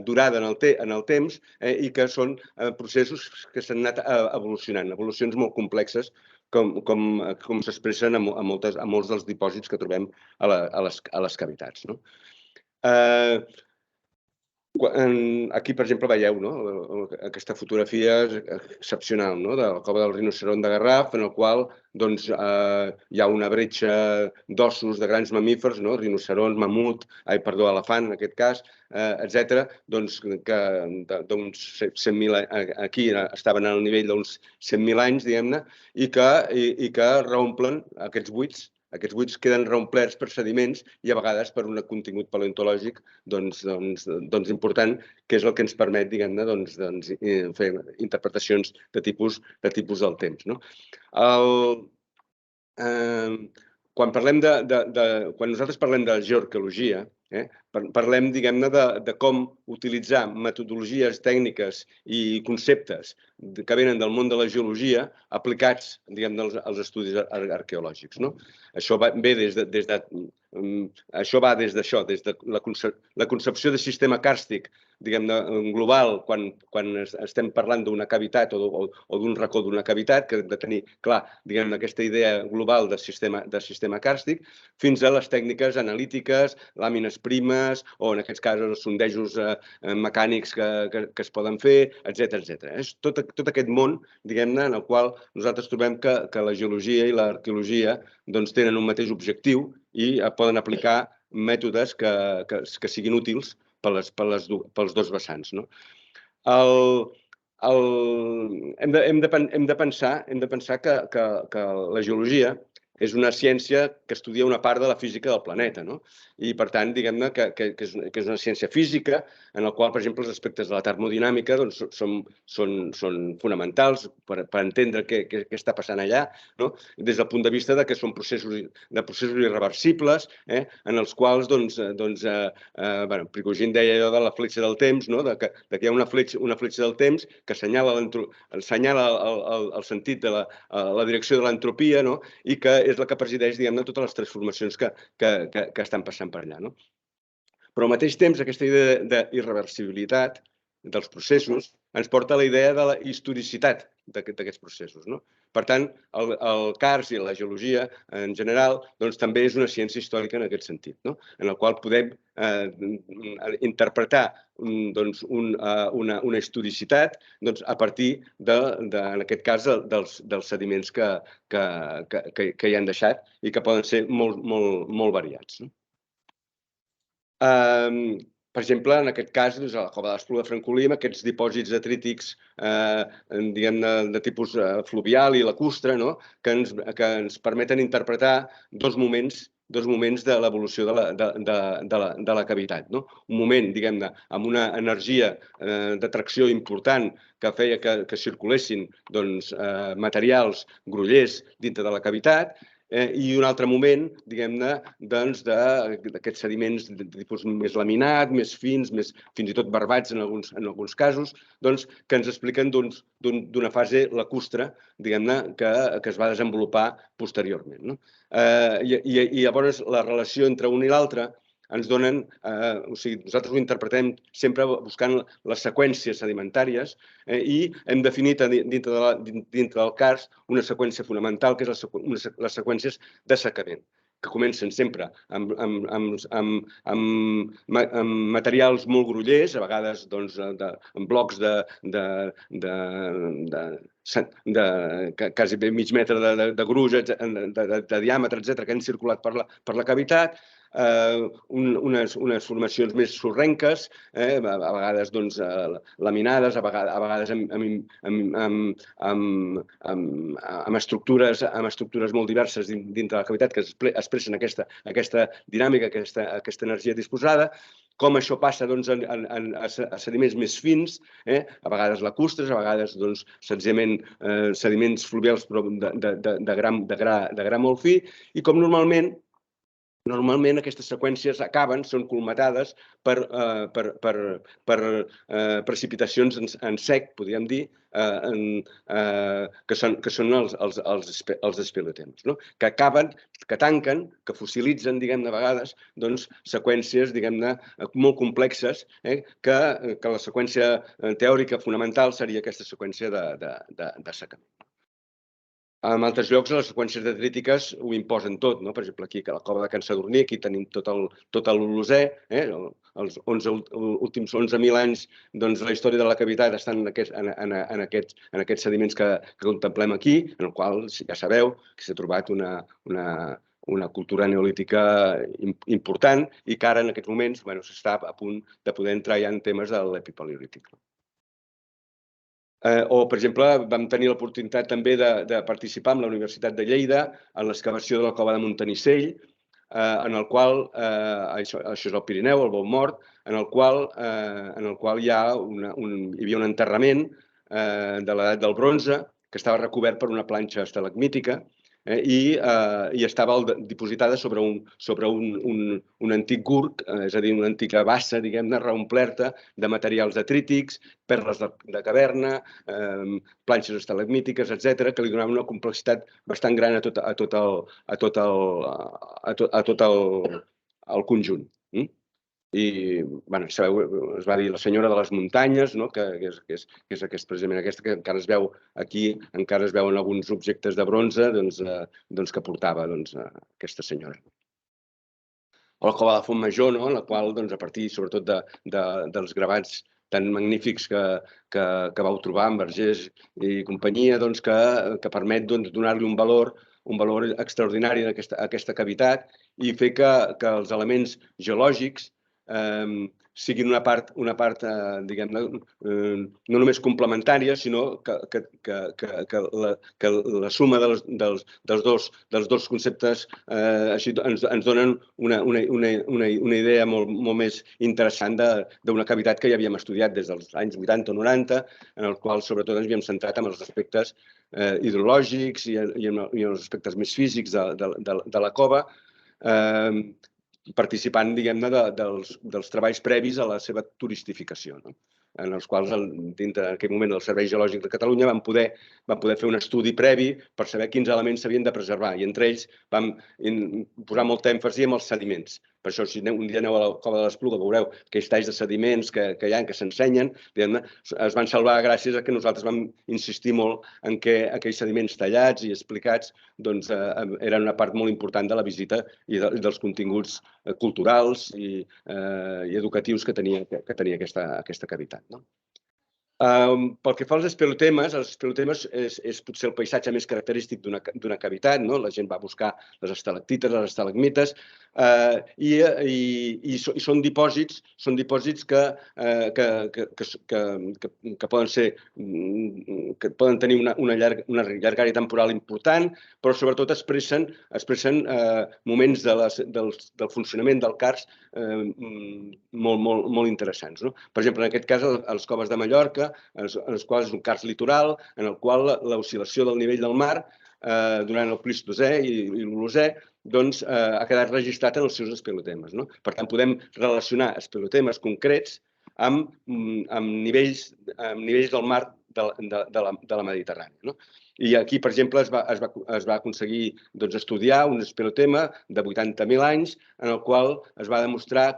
[SPEAKER 3] durada en el temps i que són processos que s'han anat evolucionant, evolucions molt complexes com s'expressen a molts dels dipòsits que trobem a les cavitats. Aquí, per exemple, veieu aquesta fotografia excepcional de la cova del rinoceront de Garraf, en el qual hi ha una bretxa d'ossos de grans mamífers, rinoceront, mamut, elefant en aquest cas, etc., que d'uns 100.000 aquí estaven al nivell d'uns 100.000 anys, diguem-ne, i que reomplen aquests buits. Aquests buits queden reomplerts per sediments i a vegades per un contingut paleontològic important, que és el que ens permet, diguem-ne, fer interpretacions de tipus del temps. Quan nosaltres parlem de geoarqueologia, parlem, diguem-ne, de com utilitzar metodologies tècniques i conceptes que venen del món de la geologia aplicats, diguem-ne, als estudis arqueològics. Això va des de la concepció de sistema càrstic, diguem-ne, global, quan estem parlant d'una cavitat o d'un racó d'una cavitat, que hem de tenir clar, diguem-ne, aquesta idea global de sistema càrstic, fins a les tècniques analítiques, làmines primes, o en aquests casos sondejos mecànics que es poden fer, etc. És tot aquest món, diguem-ne, en el qual nosaltres trobem que la geologia i l'arqueologia tenen un mateix objectiu i poden aplicar mètodes que siguin útils pels dos vessants. Hem de pensar que la geologia és una ciència que estudia una part de la física del planeta, i per tant, diguem-ne, que és una ciència física en la qual, per exemple, els aspectes de la termodinàmica són fonamentals per entendre què està passant allà, des del punt de vista que són processos irreversibles, en els quals, Prigogine deia allò de la fletxa del temps, que hi ha una fletxa del temps que assenyala el sentit de la direcció de l'entropia i que és la que presideix, diguem-ne, totes les transformacions que estan passant per allà. Però al mateix temps, aquesta idea d'irreversibilitat dels processos ens porta a la idea de la historicitat d'aquests processos. Per tant, el carst i la geologia, en general, també és una ciència històrica en aquest sentit, en la qual podem interpretar una historicitat a partir, en aquest cas, dels sediments que hi han deixat i que poden ser molt variats. Per exemple, en aquest cas, a la cova de l'Espluga de Francolí, aquests dipòsits detrítics, diguem-ne, de tipus fluvial i lacustre, que ens permeten interpretar dos moments dos moments de l'evolució de la cavitat. Un moment, diguem-ne, amb una energia d'atracció important que feia que circulessin materials grollers dintre de la cavitat, i un altre moment, diguem-ne, d'aquests sediments de tipus més laminat, més fins, fins i tot barbats en alguns casos, que ens expliquen d'una fase lacustre, diguem-ne, que es va desenvolupar posteriorment. I llavors la relació entre un i l'altre ens donen, o sigui, nosaltres ho interpretem sempre buscant les seqüències sedimentàries i hem definit dintre del karst una seqüència fonamental, que és les seqüències d'assecament, que comencen sempre amb materials molt grollers, a vegades amb blocs de quasi mig metre de gruix, de diàmetre, etc., que han circulat per la cavitat, unes formacions més sorrenques, a vegades laminades, a vegades amb estructures molt diverses dintre de la cavitat que expressen aquesta dinàmica, aquesta energia disposada. Com això passa a sediments més fins, a vegades lacustres, a vegades senzillament sediments fluvials de gra molt fi, i com normalment aquestes seqüències són colmatades per precipitacions en sec, podríem dir, que són els espeleotems, que tanquen, que fossilitzen, diguem-ne, a vegades, seqüències, diguem-ne, molt complexes, que la seqüència teòrica fonamental seria aquesta seqüència d'assecament. En altres llocs, les seqüències detrítiques ho imposen tot. Per exemple, aquí a la cova de Can Sadurní, aquí tenim tot l'Holocè. Els últims 11.000 anys, la història de la cavitat està en aquests sediments que contemplem aquí, en el qual ja sabeu que s'ha trobat una cultura neolítica important i que ara, en aquests moments, s'està a punt de poder entrar ja en temes de l'epipaleolític. O, per exemple, vam tenir l'oportunitat també de participar amb la Universitat de Lleida en l'excavació de la cova de Montanissell, en el qual, això és el Pirineu, el Bou Mort, en el qual hi havia un enterrament de l'edat del bronze que estava recobert per una planxa estalagmítica i estava dipositada sobre un antic gurg, és a dir, una antiga bassa, diguem-ne, reomplerta de materials detrítics, perles de caverna, planxes estalagmítiques, etc., que li donaven una complexitat bastant gran a tot el conjunt. I, sabeu, es va dir la senyora de les muntanyes, que és precisament aquesta, que encara es veu aquí, encara es veuen alguns objectes de bronze que portava aquesta senyora. O la cova de Fontmajor, en la qual, a partir, sobretot, dels gravats tan magnífics que vau trobar en Vergés i companyia, que permet donar-li un valor extraordinari a aquesta cavitat i fer que els elements geològics siguin una part, diguem-ne, no només complementària, sinó que la suma dels dos conceptes ens donen una idea molt més interessant d'una cavitat que ja havíem estudiat des dels anys 80 o 90, en el qual sobretot ens havíem centrat en els aspectes hidrològics i en els aspectes més físics de la cova, participant, diguem-ne, dels treballs previs a la seva turistificació, en els quals, dintre d'aquell moment del Servei Geològic de Catalunya, vam poder fer un estudi previ per saber quins elements s'havien de preservar. I entre ells vam posar molta èmfasi en els sediments. Per això, si un dia aneu a la cova de l'Espluga, veureu aquells talls de sediments que hi ha, que s'ensenyen, es van salvar gràcies a que nosaltres vam insistir molt en que aquells sediments tallats i explicats eren una part molt important de la visita i dels continguts culturals i educatius que tenia aquesta cavitat. Pel que fa als espeleotemes és potser el paisatge més característic d'una cavitat. La gent va buscar les estalactites, les estalagmites, i són dipòsits que poden ser que poden tenir una llargària temporal important, però sobretot expressen moments del funcionament del cars molt interessants. Per exemple, en aquest cas, les coves de Mallorca, en les quals és un cars litoral, en el qual l'oscil·lació del nivell del mar durant el Plistocè i l'Holocè ha quedat registrat en els seus espeleotemes. Per tant, podem relacionar espeleotemes concrets amb nivells del mar de la Mediterrània. I aquí, per exemple, es va aconseguir estudiar un espeleotema de 80.000 anys en el qual es va demostrar,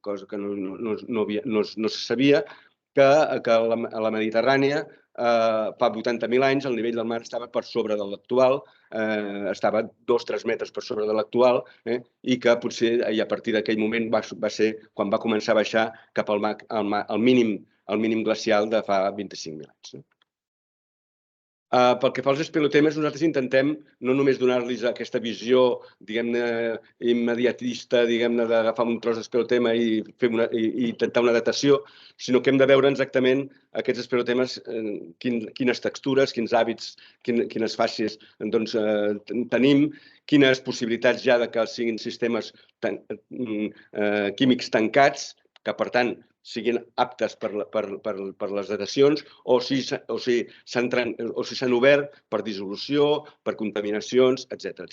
[SPEAKER 3] cosa que no se sabia, que a la Mediterrània fa 80.000 anys el nivell del mar estava per sobre de l'actual, estava 2-3 metres per sobre de l'actual, i que potser a partir d'aquell moment va ser quan va començar a baixar cap al mínim glacial de fa 25.000 anys. Pel que fa als espeleotemes, nosaltres intentem no només donar-los aquesta visió, diguem-ne, immediatista, diguem-ne, d'agafar un tros d'espeleotema i intentar una datació, sinó que hem de veure exactament aquests espeleotemes, quines textures, quins hàbits, quines fàcies tenim, quines possibilitats hi ha que siguin sistemes químics tancats, que per tant siguin aptes per les datacions, o si s'han obert per dissolució, per contaminacions, etc.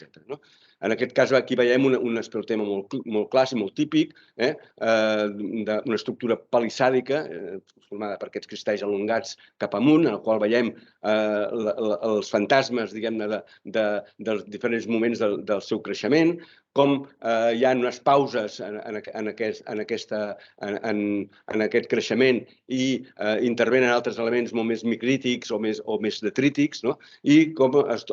[SPEAKER 3] En aquest cas, aquí veiem un espeleotema molt clàssic, molt típic, d'una estructura palissàdica, formada per aquests cristalls elongats cap amunt, en el qual veiem els fantasmes, diguem-ne, dels diferents moments del seu creixement, com hi ha unes pauses en aquest creixement i intervenen altres elements molt més micrítics o més detrítics, i com es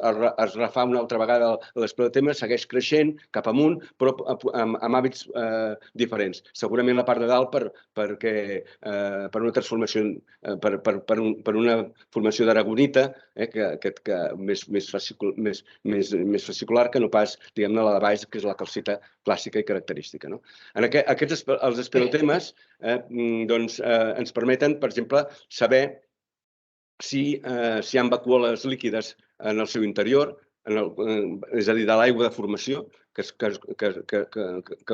[SPEAKER 3] refà una altra vegada l'espeleotema, segueix creixent cap amunt, però amb hàbits diferents. Segurament la part de dalt per una transformació, per una formació d'aragonita, més fascicular que no pas, diguem-ne, la de baix, que és la calcita clàssica i característica. Els espeleotemes ens permeten, per exemple, saber si hi ha vacuoles líquides en el seu interior, és a dir, de l'aigua de formació que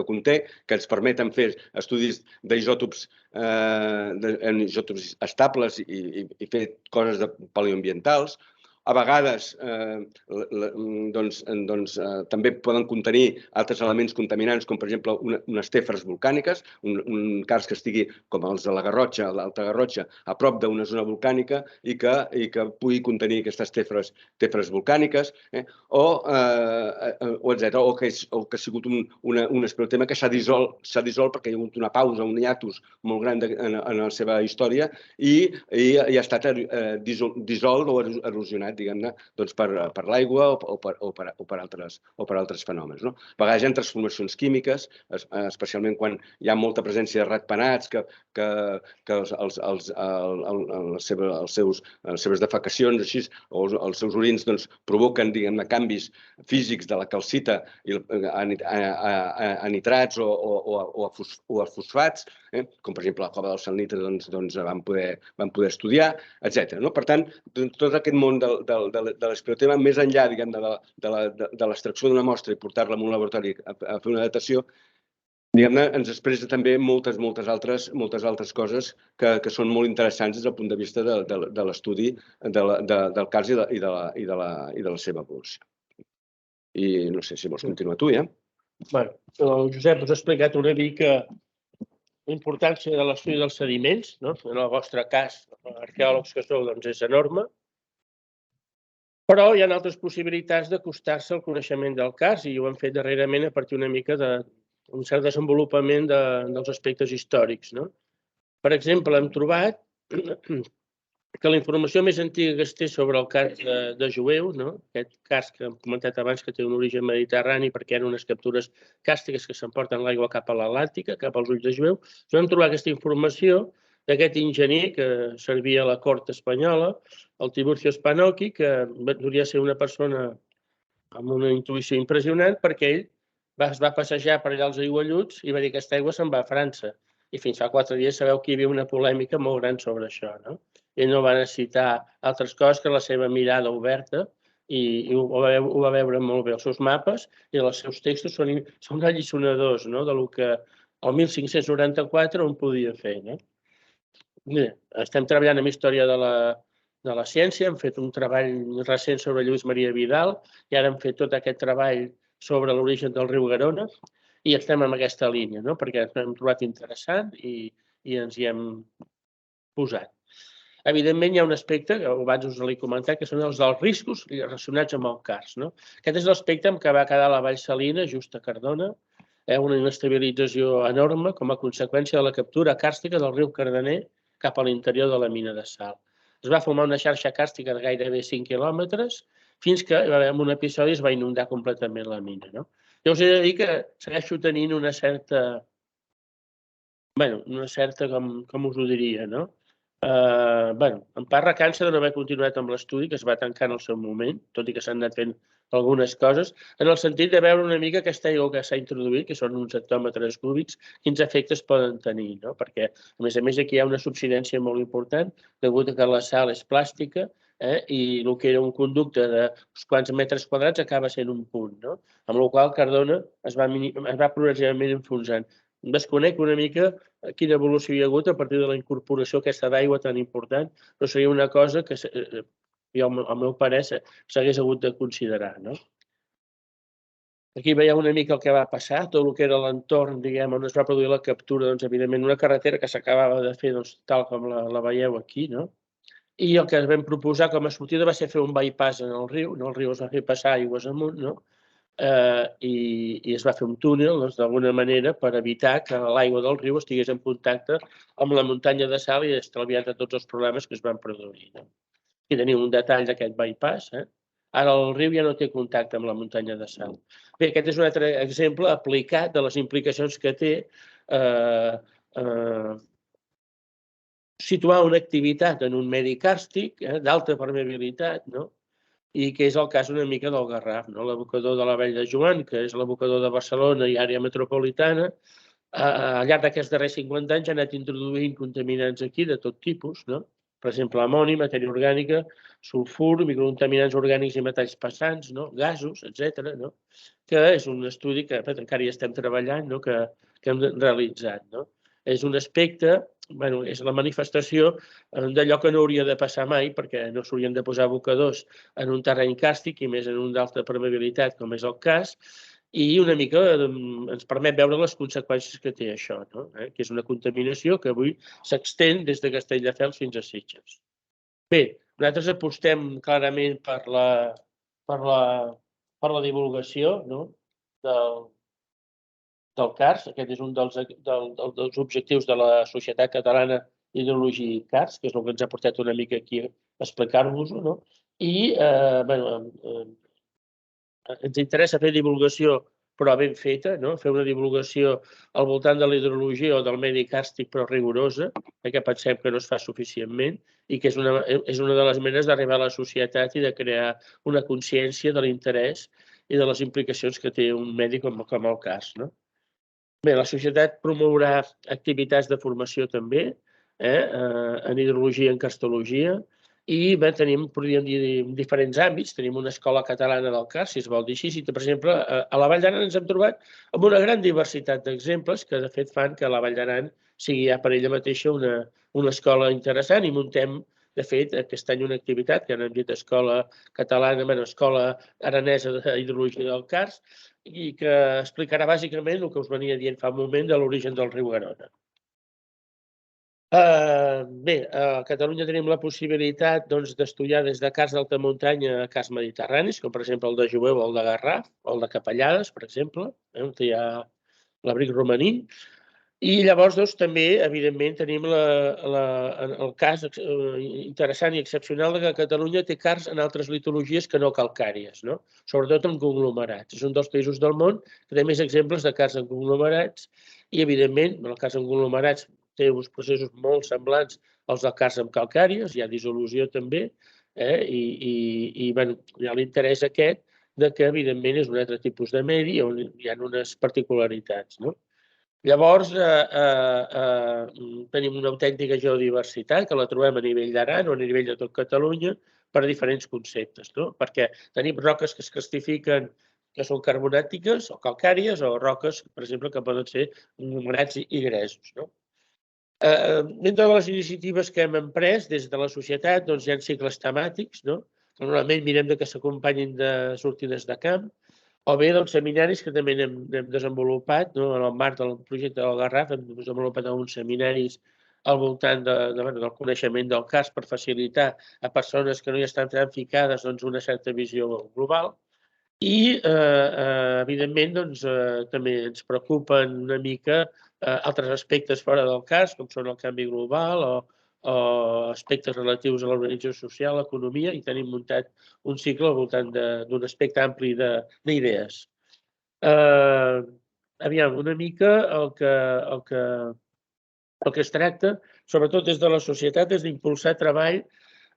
[SPEAKER 3] conté, que ens permeten fer estudis d'isòtops estables i fer coses paleoambientals. A vegades també poden contenir altres elements contaminants, com per exemple unes tefres volcàniques, un cars que estigui, com els de la Garrotxa, l'Alta Garrotxa, a prop d'una zona volcànica i que pugui contenir aquestes tefres volcàniques, o que ha sigut un espeleotema que s'ha dissolt perquè hi ha hagut una pausa, un hiatus molt gran en la seva història i ha estat dissolt o erosionat, diguem-ne, per l'aigua o per altres fenòmens. A vegades hi ha transformacions químiques, especialment quan hi ha molta presència de ratpenats que les seves defecacions o els seus orins provoquen, diguem-ne, canvis físics de la calcita a nitrats o a fosfats, com per exemple la cova del Sant Nitre van poder estudiar, etc. Per tant, tot aquest món de l'espeleotema, més enllà de l'extracció d'una mostra i portar-la a un laboratori a fer una datació, ens expressa també moltes altres coses que són molt interessants des del punt de vista de l'estudi del cars i de la seva evolució. I no sé si vols continuar tu, ja?
[SPEAKER 2] Bé, el Josep us ha explicat una mica la importància de l'estudi dels sediments, en el vostre cas, arqueòlegs que sou, és enorme, però hi ha altres possibilitats d'acostar-se al coneixement del cars i ho hem fet darrerament a partir una mica d'un cert desenvolupament dels aspectes històrics. Per exemple, hem trobat que la informació més antiga que es té sobre el cars de Jueu, aquest cars que hem comentat abans que té un origen mediterrani perquè eren unes captures càstiques que s'emporten l'aigua cap a l'Atlàntica, cap als ulls de Jueu, vam trobar aquesta informació d'aquest enginyer que servia a la cort espanyola, el Tiburcio Spanocchi, que devia ser una persona amb una intuïció impressionant perquè ell es va passejar per allà als aigualluts i va dir que aquesta aigua se'n va a França. I fins fa 4 dies sabeu que hi havia una polèmica molt gran sobre això. ell no va necessitar altres coses que la seva mirada oberta i ho va veure molt bé. Els seus mapes i els seus textos són alliçonadors del que el 1594 on podia fer. Mira, estem treballant en història de la ciència, hem fet un treball recent sobre Lluís Maria Vidal i ara hem fet tot aquest treball sobre l'origen del riu Garona i estem en aquesta línia, perquè ens hem trobat interessant i ens hi hem posat. Evidentment, hi ha un aspecte, que abans us l'he comentat, que són els dels riscos relacionats amb el cars. Aquest és l'aspecte en què va quedar la Vall Salina, just a Cardona, una inestabilització enorme com a conseqüència de la captura càrstica del riu Cardener cap a l'interior de la mina de sal. Es va formar una xarxa càrstica de gairebé 5 quilòmetres fins que en un episodi es va inundar completament la mina. Jo us he de dir que segueixo tenint una certa, com us ho diria, en part recança de no haver continuat amb l'estudi, que es va tancar en el seu moment, tot i que s'han anat fent algunes coses, en el sentit de veure una mica aquesta aigua que s'ha introduït, que són uns hectòmetres cúbics, quins efectes poden tenir, perquè, a més, aquí hi ha una subsidència molt important, degut a que la sal és plàstica i el que era un conducte d'uns quants metres quadrats acaba sent un punt, amb la qual cosa Cardona es va progressivament enfonsant. Desconec una mica quina evolució hi ha hagut a partir de la incorporació aquesta d'aigua tan important, però seria una cosa que, al meu parer, s'hagués hagut de considerar. Aquí veieu una mica el que va passar, tot el que era l'entorn, on es va produir la captura, evidentment, una carretera que s'acabava de fer tal com la veieu aquí, i el que es vam proposar com a sortida va ser fer un bypass en el riu es va fer passar aigües amunt, i es va fer un túnel, d'alguna manera, per evitar que l'aigua del riu estigués en contacte amb la muntanya de sal i estalviar tots els problemes que es van produir. Aquí tenim un detall d'aquest bypass. Ara el riu ja no té contacte amb la muntanya de sal. Bé, aquest és un altre exemple aplicat de les implicacions que té situar una activitat en un medi càrstic d'alta permeabilitat, i que és el cas una mica del Garraf, l'abocador de la Vall de Joan, que és l'abocador de Barcelona i àrea metropolitana. Al llarg d'aquests darrers 50 anys ha anat introduint contaminants aquí de tot tipus, per exemple, amoni, matèria orgànica, sulfur, microcontaminants orgànics i metalls pesants, gasos, etc., que és un estudi que encara hi estem treballant, que hem realitzat. És un aspecte, és la manifestació d'allò que no hauria de passar mai, perquè no s'haurien de posar abocadors en un terreny càrstic i més en un d'alta permeabilitat, com és el cas, i una mica ens permet veure les conseqüències que té això, que és una contaminació que avui s'extén des de Castelldefels fins a Sitges. Bé, nosaltres apostem clarament per la divulgació del CARS. Aquest és un dels objectios de la Societat Catalana d'Hidrologia i CARS, que és el que ens ha portat una mica aquí a explicar-vos-ho, i ens interessa fer divulgació però ben feta, fer una divulgació al voltant de la hidrologia o del medi càrstic però rigorosa, perquè pensem que no es fa suficientment i que és una de les maneres d'arribar a la societat i de crear una consciència de l'interès i de les implicacions que té un medi com el CARS. Bé, la societat promourà activitats de formació també en hidrologia i en carstologia i tenim, podríem dir, diferents àmbits. Tenim una escola catalana del CARS, si es vol dir així. Per exemple, a la Vall d'Aran ens hem trobat amb una gran diversitat d'exemples que, de fet, fan que la Vall d'Aran sigui ja per ella mateixa una escola interessant i muntem, de fet, aquest any una activitat que hem dit Escola Catalana, Escola Aranesa d'Hidrologia del CARS, i que explicarà bàsicament el que us venia dient fa un moment de l'origen del riu Garona. Bé, a Catalunya tenim la possibilitat d'estudiar des de cars d'alta muntanya a cars mediterranis, com per exemple el de Jueu o el de Garraf, o el de Capellades, per exemple, on hi ha l'abric romaní. I llavors, també, evidentment, tenim el cas interessant i excepcional que Catalunya té cars en altres litologies que no calcàries, sobretot en conglomerats. És un dels països del món que té més exemples de cars en conglomerats i, evidentment, en el cas en conglomerats té uns processos molt semblants als del cars amb calcàries, hi ha dissolució també, i hi ha l'interès aquest que, evidentment, és un altre tipus de medi on hi ha unes particularitats. Llavors, tenim una autèntica geodiversitat que la trobem a nivell d'Aran o a nivell de tot Catalunya per diferents conceptes, no? Perquè tenim roques que es classifiquen que són carbonàtiques o calcàries o roques, per exemple, que poden ser conglomerats i gresos, no? Dintre de les iniciatives que hem emprès des de la societat, doncs hi ha cicles temàtics, no? Normalment mirem que s'acompanyin de sortides de camp, o bé doncs, seminaris que també hem desenvolupat, no? En el marc del projecte del Garraf hem desenvolupat alguns seminaris al voltant del coneixement del cas per facilitar a persones que no hi estan tan ficades doncs, una certa visió global. I, evidentment, doncs, també ens preocupen una mica altres aspectes fora del cas, com són el canvi global o aspectes relatius a l'organització social, l'economia, i tenim muntat un cicle al voltant d'un aspecte ampli d'idees. Aviam, una mica el que es tracta, sobretot des de la societat, és d'impulsar treball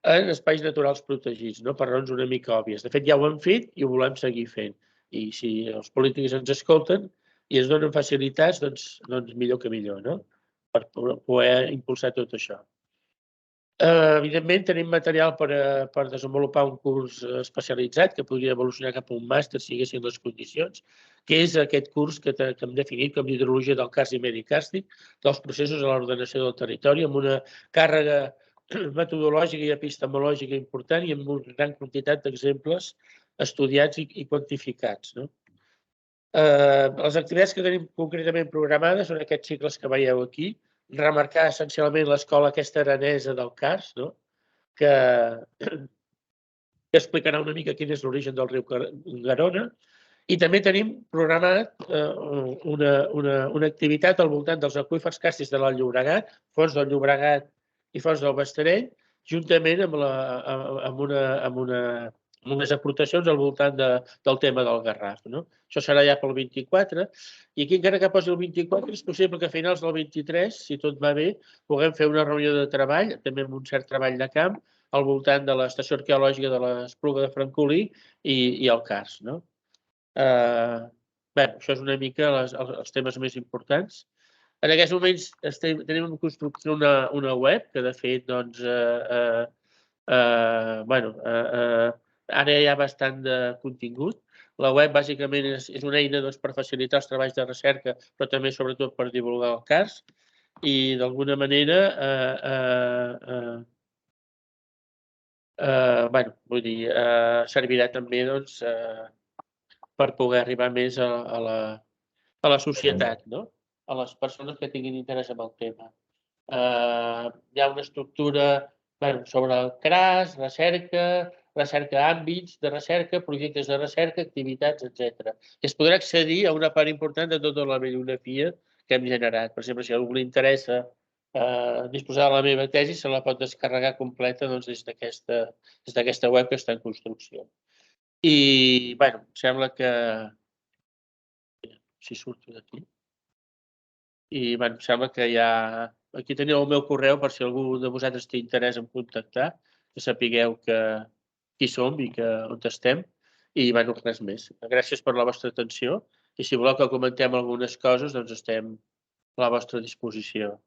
[SPEAKER 2] en espais naturals protegits, no? Per raons una mica òbvies. De fet, ja ho hem fet i ho volem seguir fent. I si els polítics ens escolten i ens donen facilitats, doncs millor que millor, no? Per poder impulsar tot això. Evidentment, tenim material per desenvolupar un curs especialitzat que podria evolucionar cap a un màster si haguessin les condicions, que és aquest curs que hem definit com d'hidrologia del càrstic i medi càrstic, dels processos a l'ordenació del territori, amb una càrrega metodològica i epistemològica important i amb una gran quantitat d'exemples estudiats i quantificats. Les activitats que tenim concretament programades són aquests cicles que veieu aquí, remarcar essencialment l'escola aquesta aranesa del Cars, que explicarà una mica quin és l'origen del riu Garona, i també tenim programat una activitat al voltant dels aqüífers càrstics de l'Alt Llobregat, Fons del Llobregat i Fons del Basterell, juntament amb unes aportacions al voltant del tema del Garraf. Això serà ja pel 24, i aquí encara que posi el 24 és possible que a finals del 23, si tot va bé, puguem fer una reunió de treball, també amb un cert treball de camp, al voltant de l'estació arqueològica de l'Espluga de Francolí i el Cars. Bé, això és una mica els temes més importants. En aquests moments tenim en construcció una web que, de fet, doncs, ara hi ha bastant de contingut. La web, bàsicament, és una eina per facilitar els treballs de recerca, però també, sobretot, per divulgar el cas. I, d'alguna manera, servirà també per poder arribar més a la societat, a les persones que tinguin interès en el tema. Hi ha una estructura sobre el CRAS, recerca àmbits de recerca, projectes de recerca, activitats, etc. Es podrà accedir a una part important de tota la bibliografia que hem generat. Per exemple, si a algú li interessa disposar de la meva tesi, se la pot descarregar completa des d'aquesta web que està en construcció. I, bé, em sembla que... Si surto d'aquí. I, bé, em sembla que ja... Aquí teniu el meu correu per si algú de vosaltres té interès en contactar, que sapigueu qui som i on estem. I, bé, res més. Gràcies per la vostra atenció i si voleu que comentem algunes coses, doncs estem a la vostra disposició.